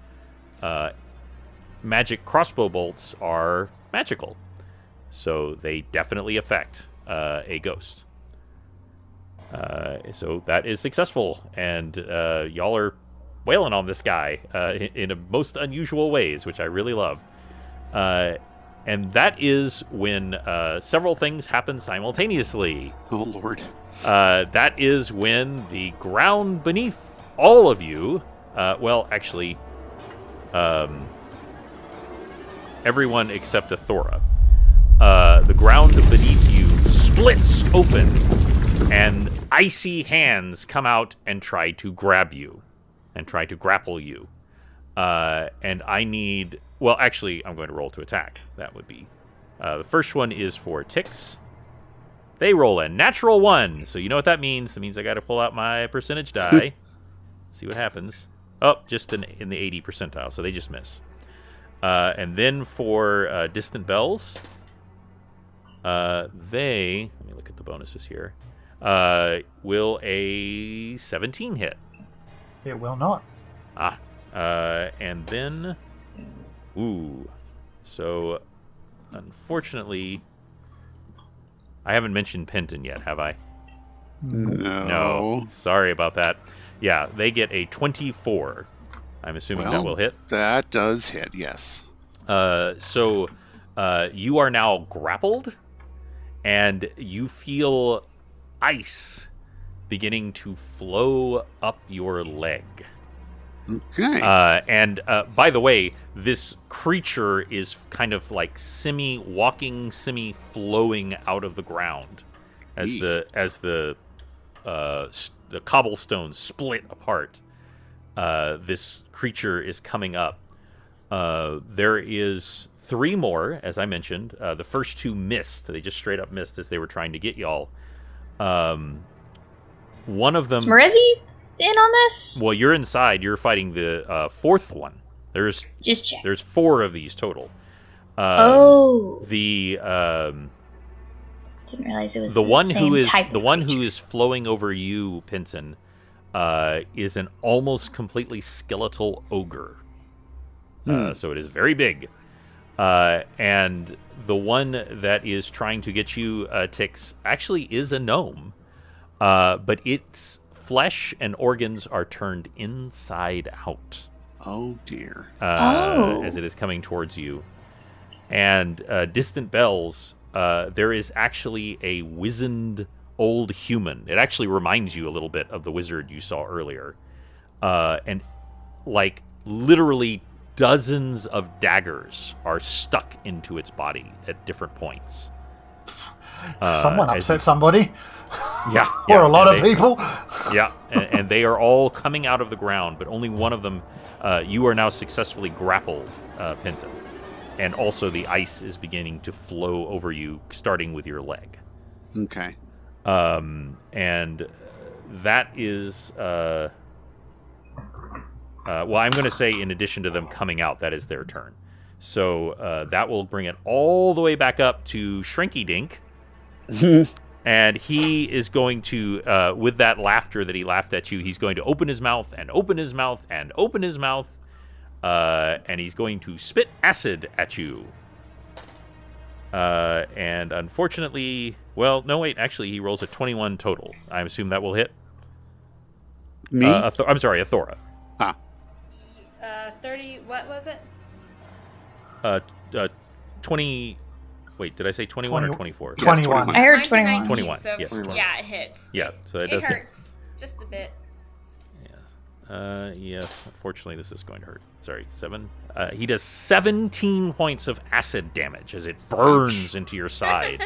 magic crossbow bolts are magical, so they definitely affect a ghost. So that is successful, and y'all are wailing on this guy in a most unusual ways, which I really love. And that is when several things happen simultaneously. Oh, Lord. That is when the ground beneath all of you, everyone except Athora, the ground beneath you splits open, and icy hands come out and try to grab you, and try to grapple you. And I need... Well, actually, I'm going to roll to attack. That would be... the first one is for Tix. They roll a natural 1, so you know what that means. That means I got to pull out my percentage die. See what happens. Oh, just in the 80 percentile, so they just miss. And then for Distant Bells, they... Let me look at the bonuses here. Will a 17 hit? It will not. And then... Ooh. So, unfortunately, I haven't mentioned Penton yet, have I? No. Sorry about that. Yeah, they get a 24. I'm assuming that will hit. That does hit, yes. So, you are now grappled, and you feel ice beginning to flow up your leg. Okay. And by the way, this creature is kind of like semi-walking, semi-flowing out of the ground as the cobblestones split apart. This creature is coming up. There is 3 more, as I mentioned. The first 2 missed. They just straight up missed as they were trying to get y'all. One of them... Is Marezi in on this? Well, you're inside. You're fighting the 4th one. Just check. There's 4 of these total. The didn't realize it was the one same who is type the of one creature. who is flowing over you, Pinson, is an almost completely skeletal ogre. So it is very big. And the one that is trying to get you, Tix, actually is a gnome. But its flesh and organs are turned inside out. Oh dear. As it is coming towards you. And Distant Bells, there is actually a wizened old human. It actually reminds you a little bit of the wizard you saw earlier. And like literally dozens of daggers are stuck into its body at different points. Someone upset somebody. Yeah. Or a lot of people. Yeah, and they are all coming out of the ground, but only one of them, you are now successfully grappled, Pinson. And also the ice is beginning to flow over you, starting with your leg. Okay. And that is... well, I'm going to say in addition to them coming out, that is their turn. So that will bring it all the way back up to Shrinky Dink. And he is going to, with that laughter that he laughed at you, he's going to open his mouth and open his mouth and open his mouth. And he's going to spit acid at you. And unfortunately, well, no, wait, actually, he rolls a 21 total. I assume that will hit. Me? I'm sorry, Athora. 30, what was it? 20... Wait, did I say 21 or 24? Yes, 21. I heard Mine's a 21. 19, 21, So yes. yeah, it hits. Yeah, so that It does hit. hurts. Just a bit. Yes, unfortunately, this is going to hurt. Sorry, 7. He does 17 points of acid damage as it burns into your side.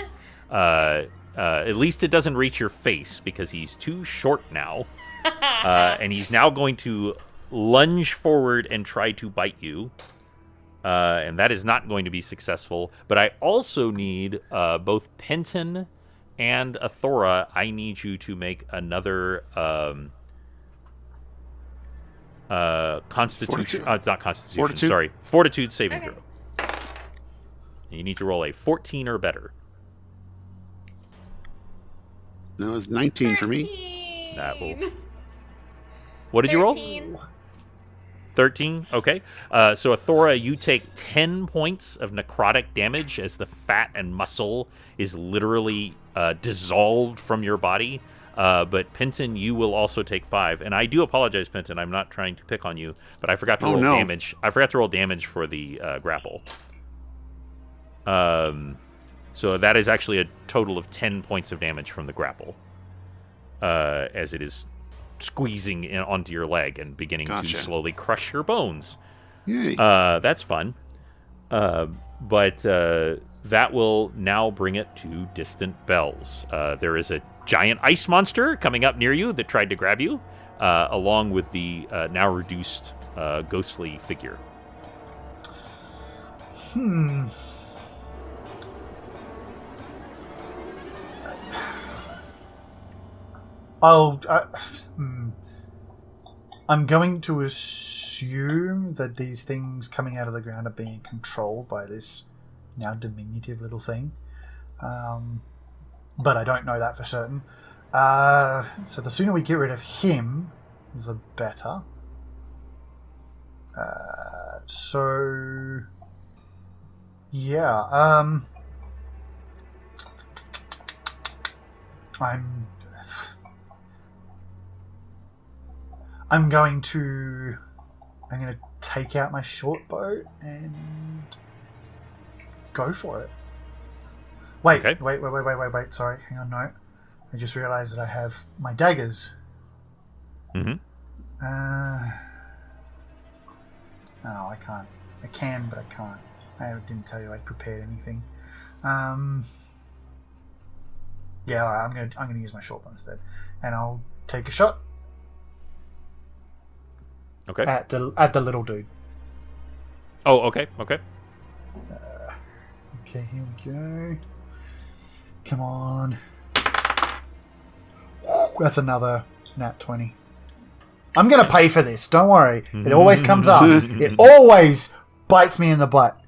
At least it doesn't reach your face because he's too short now. And he's now going to lunge forward and try to bite you. And that is not going to be successful. But I also need both Penton and Athora. I need you to make another... Constitution, not Constitution, Fortitude? sorry. Fortitude saving Okay. throw. You need to roll a 14 or better. No, it was 19 for me. 13. That will... What did you roll? 13. 13? Okay. So, Athora, you take 10 points of necrotic damage as the fat and muscle is literally dissolved from your body. But Penton, you will also take 5. And I do apologize, Penton. I'm not trying to pick on you, but I forgot to roll damage. I forgot to roll damage for the grapple. So that is actually a total of 10 points of damage from the grapple. As it is squeezing onto your leg and beginning to slowly crush your bones. Yay. That's fun. But that will now bring it to Distant Bells. There is a giant ice monster coming up near you that tried to grab you, along with the now reduced ghostly figure. I'm going to assume that these things coming out of the ground are being controlled by this now diminutive little thing. But I don't know that for certain. So the sooner we get rid of him, the better. So yeah, I'm going to take out my short bow and go for it. Wait, Okay. wait. Sorry, hang on, no. I just realized that I have my daggers. Mm-hmm. No, I can't. I can, but I can't. I didn't tell you I prepared anything. Yeah, all right, I'm gonna use my short bow instead, and I'll take a shot Okay. at the little dude. Oh, okay. Okay. Okay, here we go. Come on. That's another nat 20. I'm going to pay for this. Don't worry. It always comes up. It always bites me in the butt.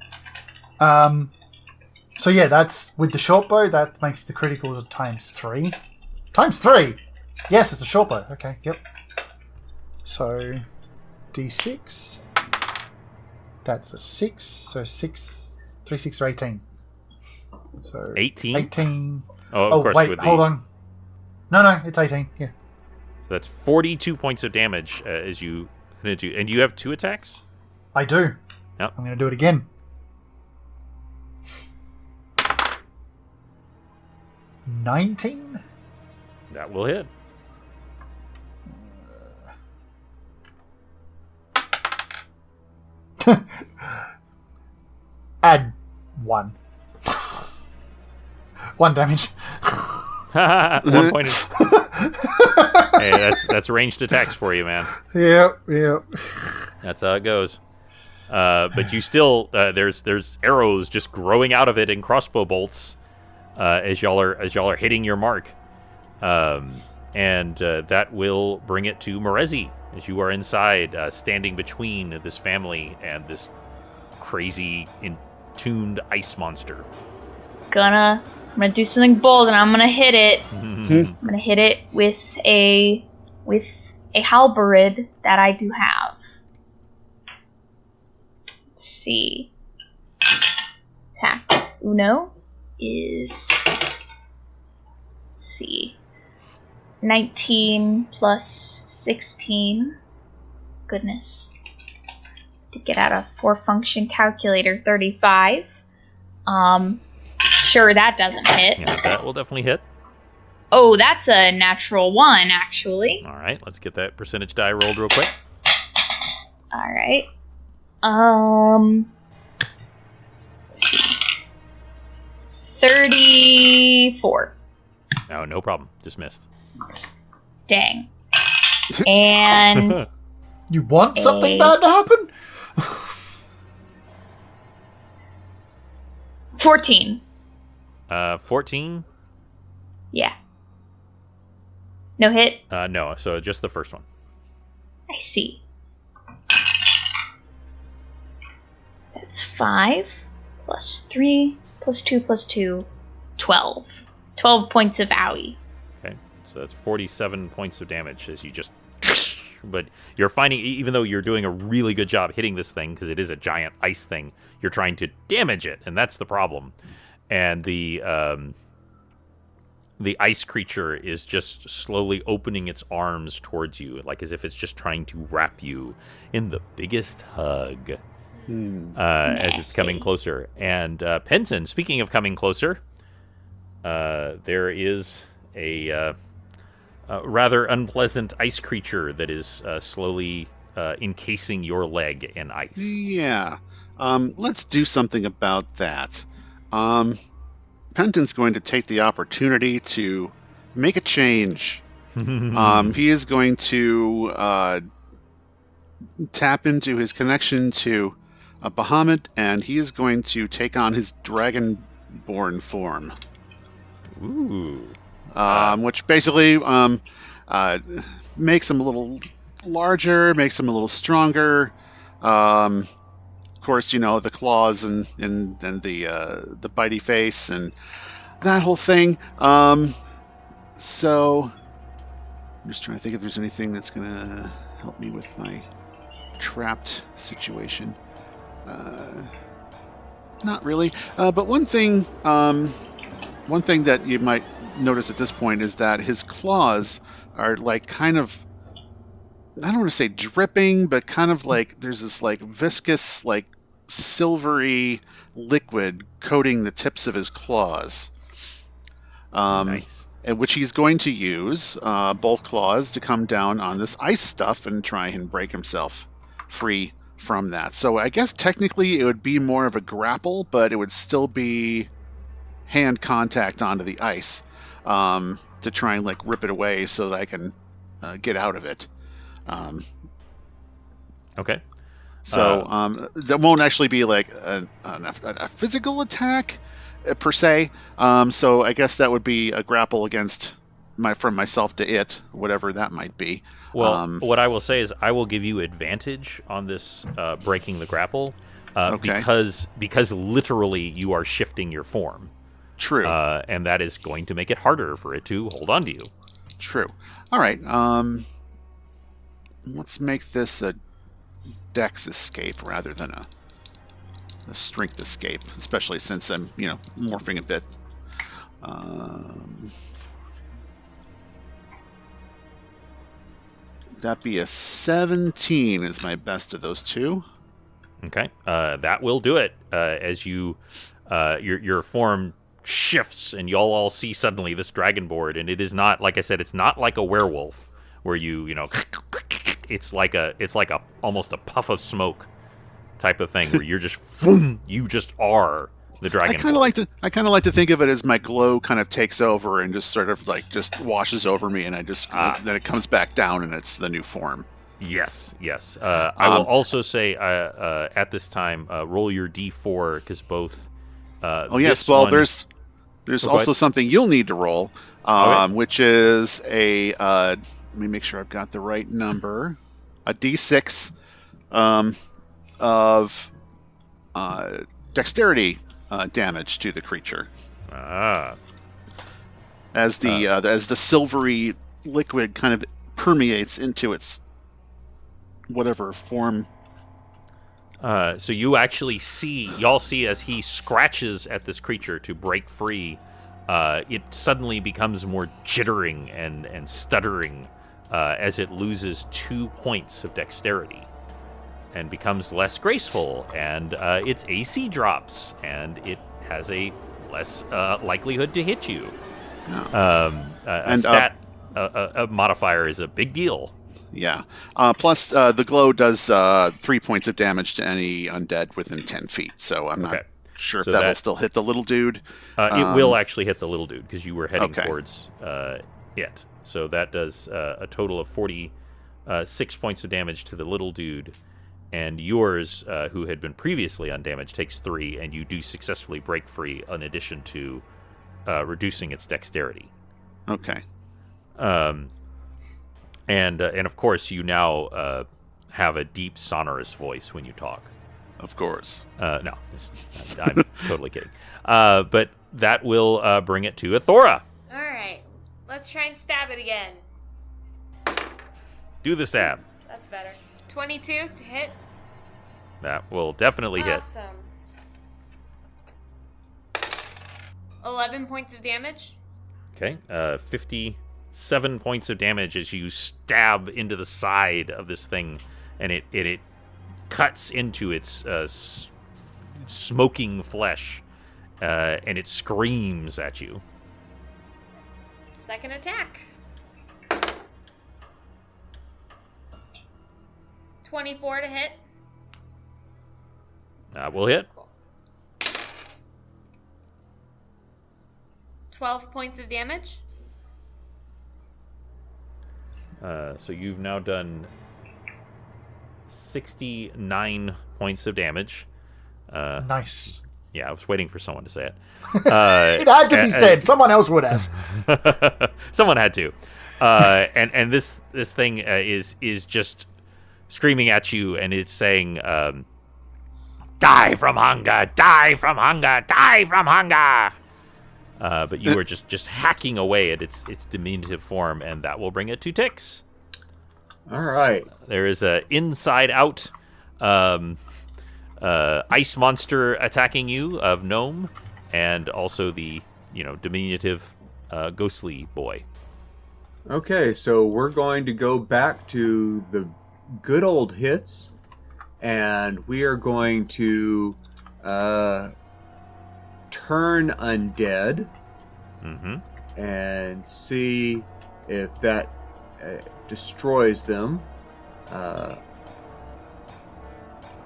So yeah, that's with the short bow. That makes the criticals times 3. Times 3. Yes, it's a short bow. Okay. Yep. So d6. That's a 6. So 6, 3, 6, or 18. So 18? 18. Oh, of course. Wait, with hold on. No, it's 18. Yeah. So that's 42 points of damage as you hit into. And you have 2 attacks? I do. Yep. I'm going to do it again. 19? That will hit. Add 1. 1 damage. 1 point. Hey, that's ranged attacks for you, man. Yep. That's how it goes. But you still there's arrows just growing out of it and crossbow bolts as y'all are hitting your mark, and that will bring it to Morezi as you are inside, standing between this family and this crazy entuned ice monster. I'm gonna do something bold, and I'm gonna hit it. I'm gonna hit it with a halberd that I do have. Let's see. Attack Uno is, let's see, 19 plus 16. Goodness. To get out a 4-function calculator, 35. Sure, that doesn't hit. Yeah, that will definitely hit. Oh, that's a natural 1, actually. All right, let's get that percentage die rolled real quick. All right. Let's see. 34. No problem. Just missed. Dang. And You want something bad to happen? 14. 14? Yeah. No hit? No, so just the first one. I see. That's 5 plus 3 plus 2 plus 2. 12. 12 points of owie. Okay, so that's 47 points of damage as you just... But you're finding, even though you're doing a really good job hitting this thing, because it is a giant ice thing, you're trying to damage it, and that's the problem. And the ice creature is just slowly opening its arms towards you, like as if it's just trying to wrap you in the biggest hug as it's coming closer. And Penton, speaking of coming closer, there is a rather unpleasant ice creature that is slowly encasing your leg in ice. Yeah. Let's do something about that. Penton's going to take the opportunity to make a change. He is going to tap into his connection to Bahamut, and he is going to take on his dragonborn form. Ooh. Which basically makes him a little larger, makes him a little stronger. Of course, you know, the claws and the bitey face and that whole thing. So I'm just trying to think if there's anything that's gonna help me with my trapped situation. Not really. But one thing that you might notice at this point is that his claws are like kind of, I don't want to say dripping, but kind of like there's this like viscous, like silvery liquid coating the tips of his claws. Nice. And which he's going to use both claws to come down on this ice stuff and try and break himself free from that. So I guess technically it would be more of a grapple, but it would still be hand contact onto the ice to try and like rip it away so that I can get out of it. Okay. So that won't actually be like a physical attack per se. So I guess that would be a grapple against from myself to it, whatever that might be. Well, what I will say is I will give you advantage on this breaking the grapple Okay. because literally you are shifting your form. True. And that is going to make it harder for it to hold on to you. True. All right. Let's make this a dex escape rather than a strength escape, especially since I'm, morphing a bit. That'd be a 17 is my best of those two. Okay, that will do it. As you, your form shifts, and y'all all see suddenly this dragonborn, and it is not, like I said, it's not like a werewolf where it's like a almost a puff of smoke type of thing where you're just you just are the dragon. I kind of like to think of it as my glow kind of takes over and just sort of like just washes over me, and I just then it comes back down and it's the new form. Yes. I will also say at this time roll your d4 because both. There's also something you'll need to roll, which is a let me make sure I've got the right number, a d6 of dexterity damage to the creature. As the silvery liquid kind of permeates into its whatever form. So you actually y'all see as he scratches at this creature to break free, it suddenly becomes more jittering and stuttering as it loses 2 points of dexterity and becomes less graceful, and its AC drops, and it has a less likelihood to hit you. And a modifier is a big deal. Yeah. Plus, the glow does 3 points of damage to any undead within 10 feet. So I'm not sure if that'll still hit the little dude. It will actually hit the little dude because you were heading towards it. So that does a total of 46 points of damage to the little dude. And yours, who had been previously undamaged, takes 3, and you do successfully break free in addition to reducing its dexterity. Okay. And of course, you now have a deep, sonorous voice when you talk. Of course. No, I'm totally kidding. But that will bring it to Athora. All right, let's try and stab it again. Do the stab. That's better. 22 to hit. That will definitely hit. Awesome. 11 points of damage. Okay, 57 points of damage as you stab into the side of this thing, and it cuts into its smoking flesh, and it screams at you. Second attack. 24 to hit. Will hit. Cool. 12 points of damage. So you've now done 69 points of damage. Nice. Yeah, I was waiting for someone to say it. It had to be said. Someone else would have. Someone had to. And this thing is just screaming at you, and it's saying, "Die from hunger! Die from hunger! Die from hunger!" But you are just hacking away at its diminutive form, and that will bring it to Tix. All right. There is a inside-out ice monster attacking you of gnome, and also the diminutive ghostly boy. Okay, so we're going to go back to the good old hits, and we are going to turn undead and see if that destroys them.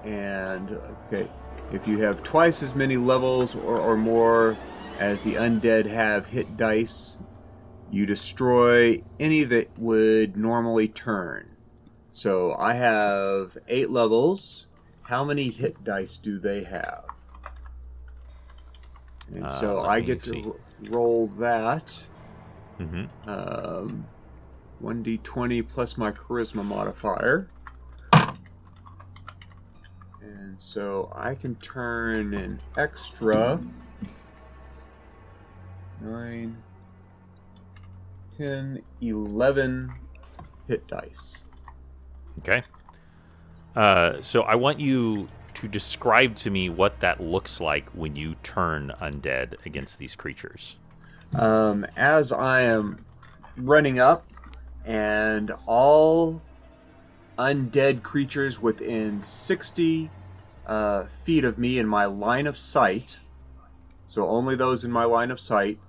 And okay, if you have twice as many levels or more as the undead have hit dice, you destroy any that would normally turn. So I have 8 levels, how many hit dice do they have? And so let I me get see. to roll that. Mm-hmm. 1d20 plus my charisma modifier. And so I can turn an extra 9, 10, 11 hit dice. Okay. So I want you to describe to me what that looks like when you turn undead against these creatures. As I am running up, and all undead creatures within 60 feet of me in my line of sight, so only those in my line of sight,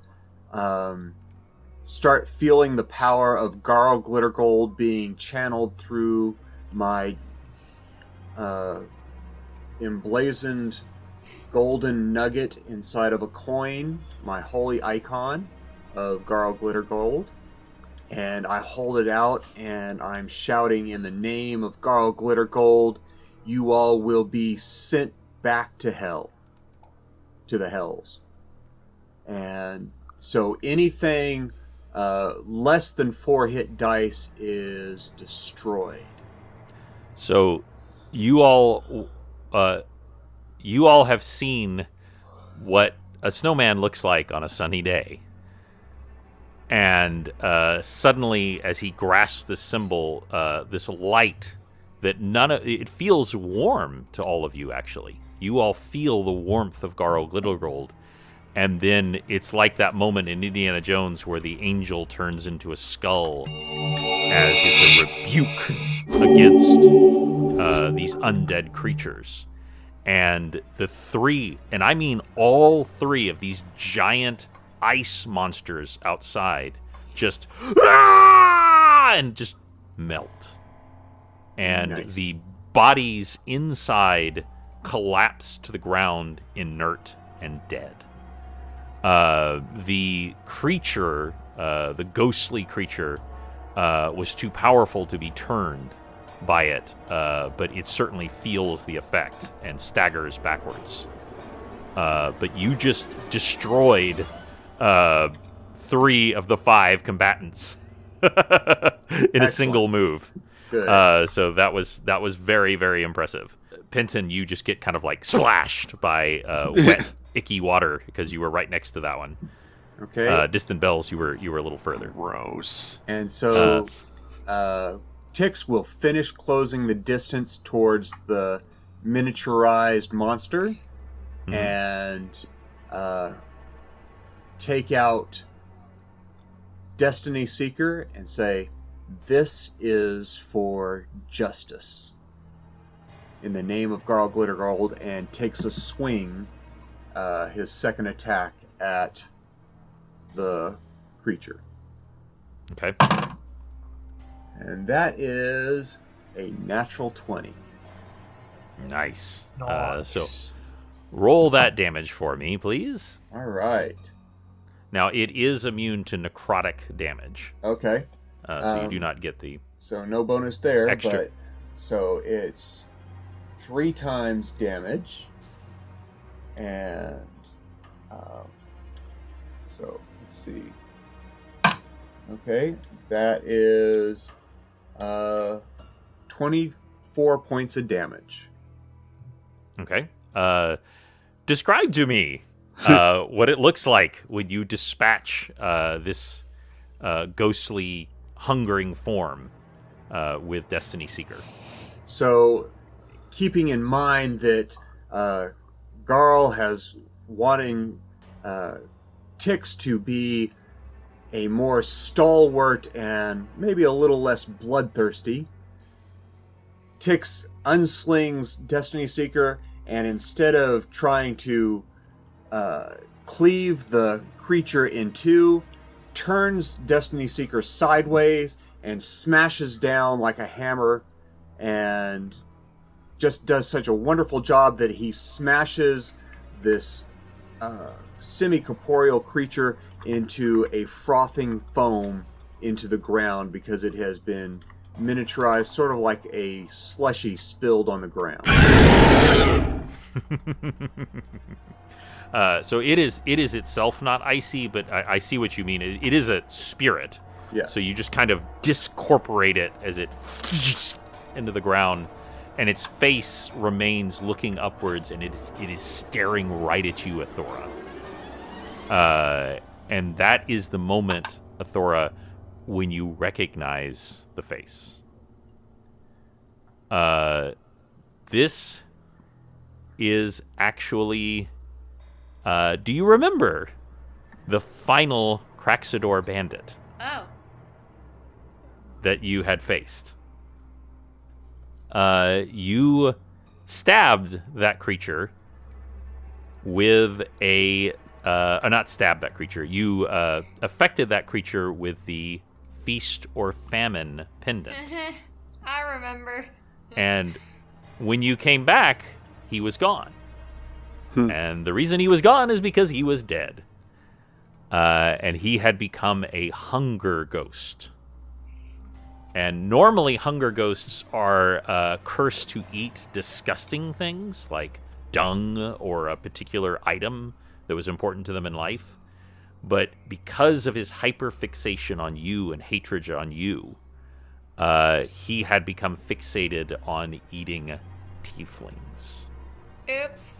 start feeling the power of Garl Glittergold being channeled through my emblazoned golden nugget inside of a coin, my holy icon of Garl Glittergold. And I hold it out, and I'm shouting, in the name of Garl Glittergold, you all will be sent back to hell. To the hells. And so anything less than 4 hit dice is destroyed. So you all have seen what a snowman looks like on a sunny day. And suddenly, as he grasps this symbol, this light that it feels warm to all of you. Actually, you all feel the warmth of Garl Glittergold, and then it's like that moment in Indiana Jones where the angel turns into a skull, as it's a rebuke against these undead creatures. And the 3, and I mean all 3 of these giant ice monsters outside just and just melt, and Nice. the bodies inside collapse to the ground, inert and dead. The creature, the ghostly creature, was too powerful to be turned by it, but it certainly feels the effect and staggers backwards. But you just destroyed 3 of the 5 combatants in a single move. Good. So that was very, very impressive. Penton, you just get kind of like splashed by wet, icky water because you were right next to that one. Okay. Distant Bells, you were a little further. Gross. And so Tix will finish closing the distance towards the miniaturized monster and take out Destiny Seeker and say, "This is for justice." In the name of Garl Glittergold, and takes a swing, his second attack at the creature. Okay. And that is a natural 20. Nice. Nice. So roll that damage for me, please. All right. Now, it is immune to necrotic damage, Okay. so you do not get the... So no bonus there, Extra. but so it's 3 times damage, and so let's see. Okay, that is 24 points of damage. Okay. Describe to me what it looks like when you dispatch this ghostly, hungering form with Destiny Seeker. So, keeping in mind that Garl has wanting Tix to be a more stalwart and maybe a little less bloodthirsty, Tix unslings Destiny Seeker, and instead of trying to cleave the creature in two, turns Destiny Seeker sideways and smashes down like a hammer, and just does such a wonderful job that he smashes this semi-corporeal creature into a frothing foam into the ground because it has been miniaturized, sort of like a slushy spilled on the ground. So it is itself not icy, but I see what you mean. It is a spirit. Yes. So you just kind of discorporate it as it into the ground, and its face remains looking upwards, and it is staring right at you, Athora. And that is the moment, Athora, when you recognize the face. This is actually... do you remember the final Craxidor bandit Oh. that you had faced? You stabbed that creature with a... not stabbed that creature. You affected that creature with the Feast or Famine pendant. I remember. And when you came back, he was gone. And the reason he was gone is because he was dead. And he had become a hunger ghost. And normally hunger ghosts are cursed to eat disgusting things like dung or a particular item that was important to them in life. But because of his hyperfixation on you and hatred on you, he had become fixated on eating tieflings. Oops.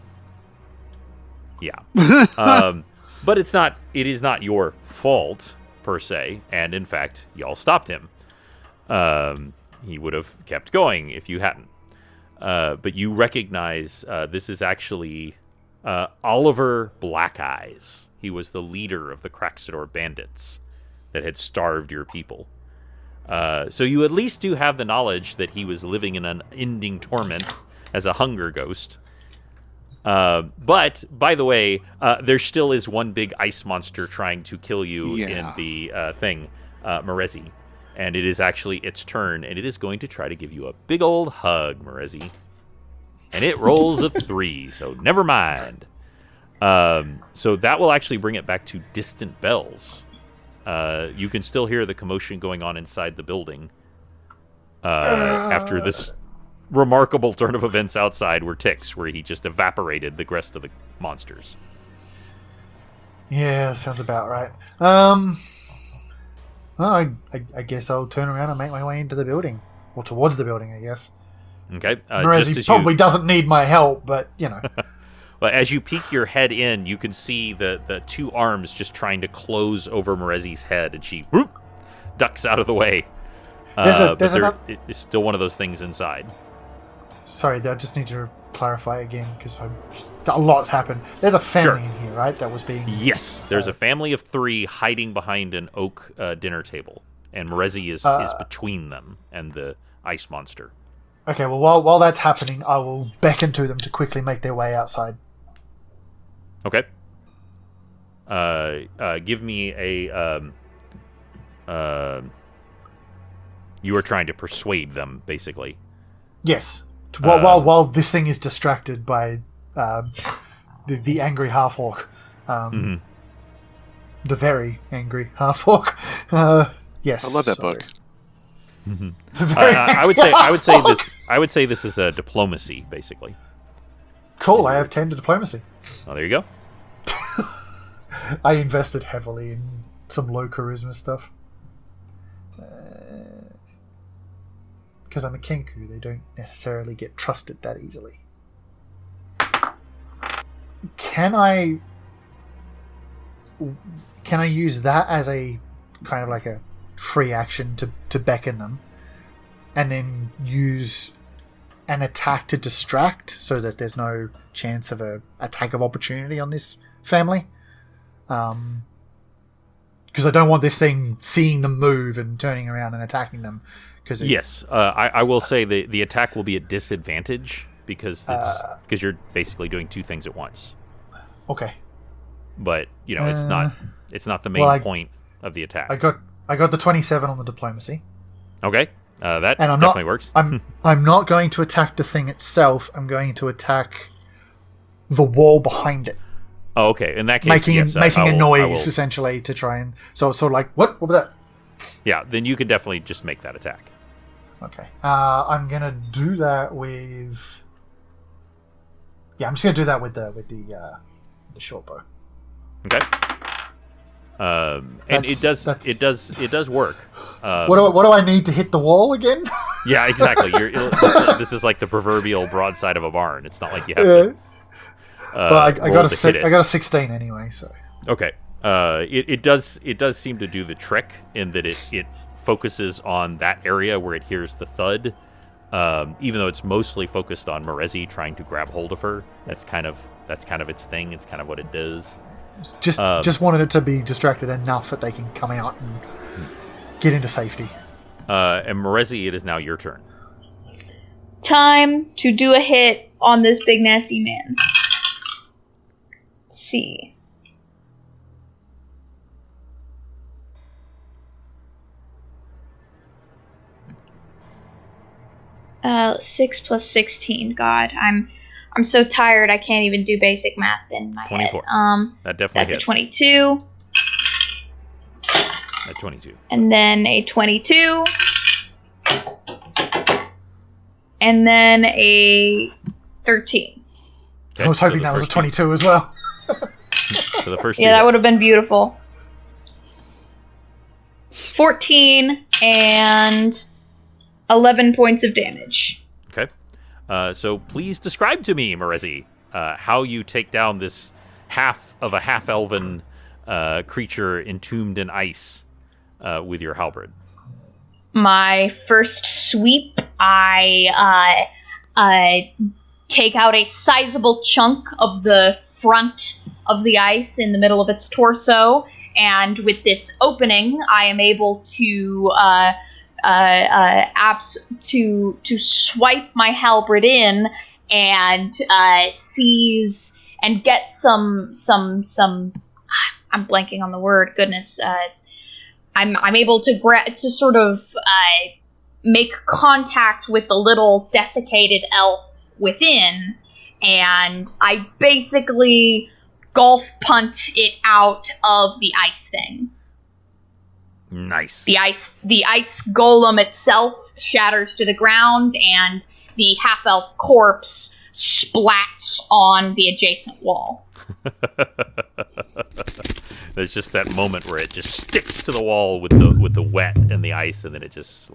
Yeah. But it is not your fault, per se, and in fact, y'all stopped him. He would have kept going if you hadn't. But you recognize this is actually Oliver Blackeyes. He was the leader of the Craxidor bandits that had starved your people. So you at least do have the knowledge that he was living in unending torment as a hunger ghost. But, by the way, there still is one big ice monster trying to kill you in the thing, Merezi. And it is actually its turn, and it is going to try to give you a big old hug, Merezi. And it rolls a 3, so never mind. So that will actually bring it back to distant bells. You can still hear the commotion going on inside the building after this remarkable turn of events outside where he just evaporated the rest of the monsters. Yeah, sounds about right. Well, I guess I'll turn around and make my way into the building. Or towards the building, I guess. Okay. Whereas he probably doesn't need my help, but, you know. Well, as you peek your head in, you can see the two arms just trying to close over Merezi's head, and she whoop, ducks out of the way. It's still one of those things inside. Sorry, I just need to clarify again, because a lot's happened. There's a family in here, right, that was being... Yes, there's a family of 3 hiding behind an oak dinner table, and Merezi is between them and the ice monster. Okay, well, while that's happening, I will beckon to them to quickly make their way outside. Okay. Give me a... you are trying to persuade them, basically. Yes. While this thing is distracted by the angry half-orc. The very angry half-orc. Yes. I love that book. I would say this is a diplomacy, basically. Cool, I have 10 to diplomacy. Oh, there you go. I invested heavily in some low charisma stuff. Because I'm a Kenku, they don't necessarily get trusted that easily. Can I use that as a kind of like a free action to beckon them, and then use an attack to distract so that there's no chance of a attack of opportunity on this family? Because I don't want this thing seeing them move and turning around and attacking them. Yes, I will say the attack will be at disadvantage because you're basically doing 2 things at once. Okay. But it's not the main point of the attack. I got the 27 on the diplomacy. Okay, that definitely works. I'm not going to attack the thing itself. I'm going to attack the wall behind it. Oh, okay. In that case, making a noise essentially to try and so like what was that? Yeah, then you could definitely just make that attack. Okay. I'm gonna do that with. Yeah, I'm just gonna do that with the short bow. Okay. And it does work. What do I need to hit the wall again? Yeah, exactly. This is like the proverbial broadside of a barn. It's not like you have to. Well, I got hit I got a 16 anyway, so. Okay. It does seem to do the trick in that it focuses on that area where it hears the thud. Even though it's mostly focused on Merezi trying to grab hold of her, that's kind of its thing. It's kind of what it does. Just wanted it to be distracted enough that they can come out and get into safety. And Merezi, it is now your turn. Time to do a hit on this big nasty man. Let's see. 6 plus 16. God, I'm so tired I can't even do basic math in my 24. head. That definitely That's hits. a 22. At 22. And then a 22. And then a 13. Okay, I was hoping that was a 22 as well. So the first Yeah, that would have been beautiful. 14 and 11 points of damage. Okay. So please describe to me, Merezi, how you take down this half of a half-elven creature entombed in ice with your halberd. My first sweep, I take out a sizable chunk of the front of the ice in the middle of its torso, and with this opening, I am able to to swipe my halberd in and seize and get some. I'm blanking on the word. Goodness. I'm able to sort of make contact with the little desiccated elf within, and I basically golf punt it out of the ice thing. Nice. The ice golem itself shatters to the ground, and the half-elf corpse splats on the adjacent wall. There's just that moment where it just sticks to the wall with the wet and the ice, and then it just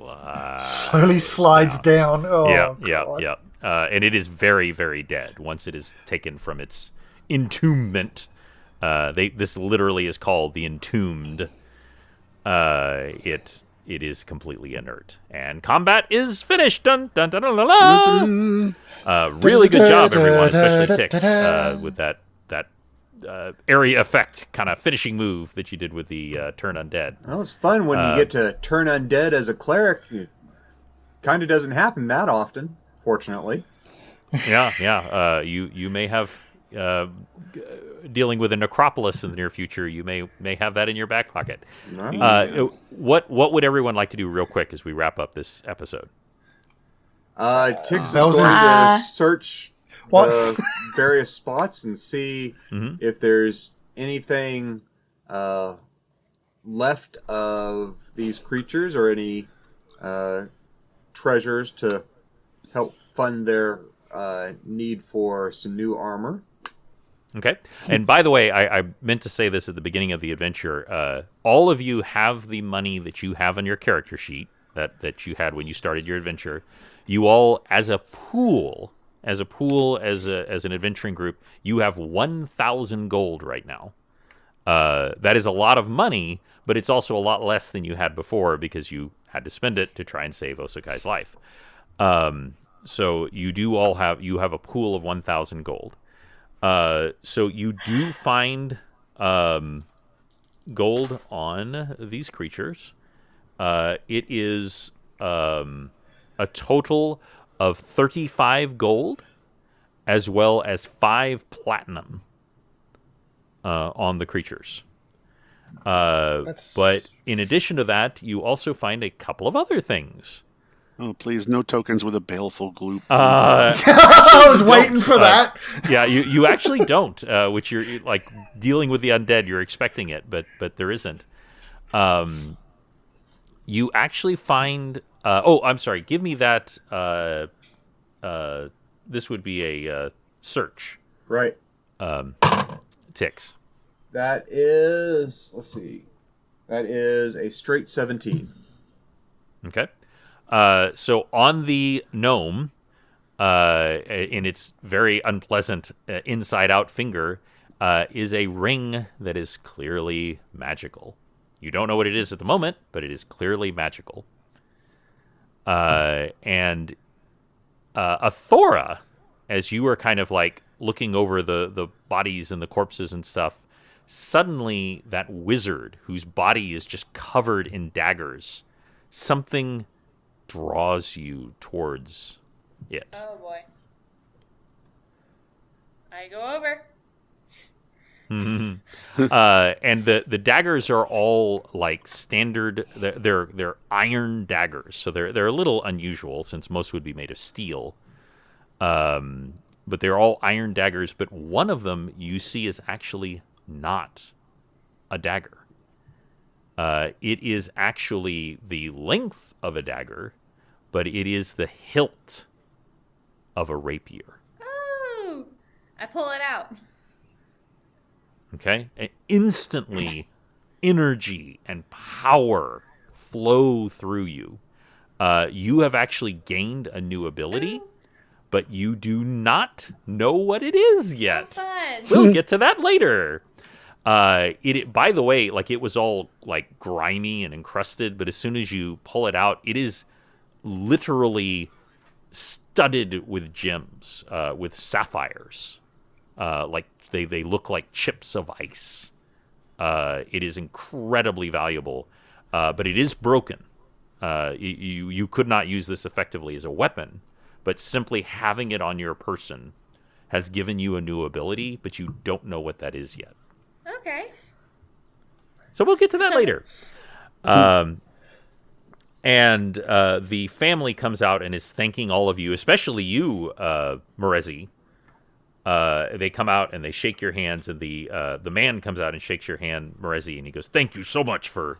slowly slides down. Oh, yeah. And it is very, very dead once it is taken from its entombment. This literally is called the entombed. It is completely inert, and combat is finished. Dun dun dun dun dun. dun. Really good job, everyone, especially Tix, with that area effect kind of finishing move that you did with the turn undead. Well, it's fun when you get to turn undead as a cleric. It kind of doesn't happen that often, fortunately. Yeah. You may have dealing with a necropolis in the near future. You may have that in your back pocket. Nice. What would everyone like to do real quick as we wrap up this episode? Tix is going to search the various spots and see if there's anything left of these creatures or any treasures to help fund their need for some new armor. Okay. And by the way, I meant to say this at the beginning of the adventure. All of you have the money that you have on your character sheet that you had when you started your adventure. You all, as an adventuring group, you have 1,000 gold right now. That is a lot of money, but it's also a lot less than you had before because you had to spend it to try and save Osakai's life. So you have a pool of 1,000 gold. So you do find gold on these creatures. It is a total of 35 gold, as well as 5 platinum on the creatures. But in addition to that, you also find a couple of other things. Oh, please, no tokens with a baleful gloop. I was waiting for that. Yeah, you actually don't, which you're like dealing with the undead. You're expecting it, but there isn't. You actually find I'm sorry. Give me that. This would be a search. Right. Tix. That is, let's see. That is a straight 17. Okay. So on the gnome, in its very unpleasant inside-out finger, is a ring that is clearly magical. You don't know what it is at the moment, but it is clearly magical. And Athora, as you are kind of like looking over the bodies and the corpses and stuff, suddenly that wizard whose body is just covered in daggers, something draws you towards it. Oh boy. I go over. And the daggers are all like standard. They're iron daggers, so they're a little unusual since most would be made of steel. But they're all iron daggers. But one of them you see is actually not a dagger. It is actually the length of a dagger, but it is the hilt of a rapier. Oh! I pull it out. Okay? And instantly, energy and power flow through you. You have actually gained a new ability, but you do not know what it is yet. Fun. We'll get to that later. By the way, like it was all like grimy and encrusted, but as soon as you pull it out, it is literally studded with gems, with sapphires. Like they look like chips of ice. It is incredibly valuable, but it is broken. You could not use this effectively as a weapon, but simply having it on your person has given you a new ability, but you don't know what that is yet. Okay. So we'll get to that later. And the family comes out and is thanking all of you, especially you, Morezi. They come out and they shake your hands, and the man comes out and shakes your hand, Morezi, and he goes, "Thank you so much for,"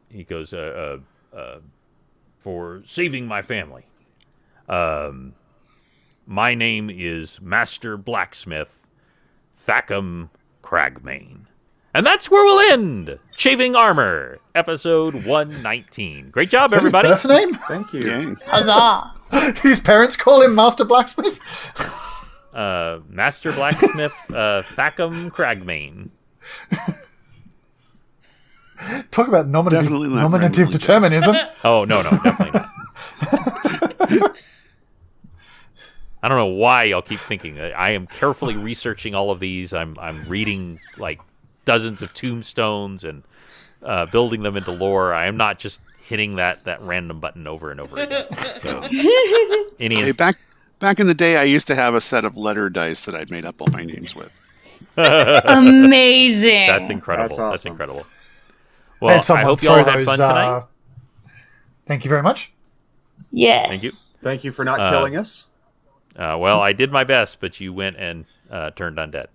he goes, "for saving my family. My name is Master Blacksmith Thackum Cragmane." And that's where we'll end Chafing Armor, episode 119. Great job, Is that everybody. his birth name? Thank you. Dang. Huzzah! His parents call him Master Blacksmith? Master Blacksmith Thackum Cragmane. Talk about Definitely not nominative randomly determinism. Oh, no, definitely not. I don't know why y'all keep thinking. I am carefully researching all of these. I'm reading like dozens of tombstones and building them into lore. I am not just hitting that random button over and over again. So, Hey, back in the day, I used to have a set of letter dice that I'd made up all my names with. Amazing. That's incredible. That's That's awesome. incredible. Well, And I someone hope y'all throw had fun those, tonight. Thank you very much. Yes. Thank you. Thank you for not killing us. Well, I did my best, but you went and turned undead.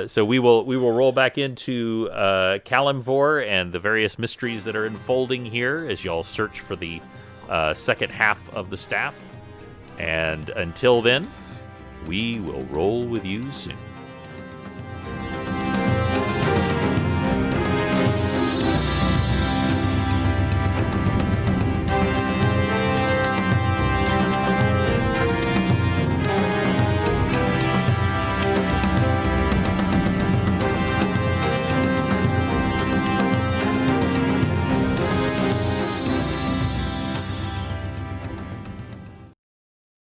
So we will roll back into Kalimvor and the various mysteries that are unfolding here as y'all search for the second half of the staff. And until then, we will roll with you soon.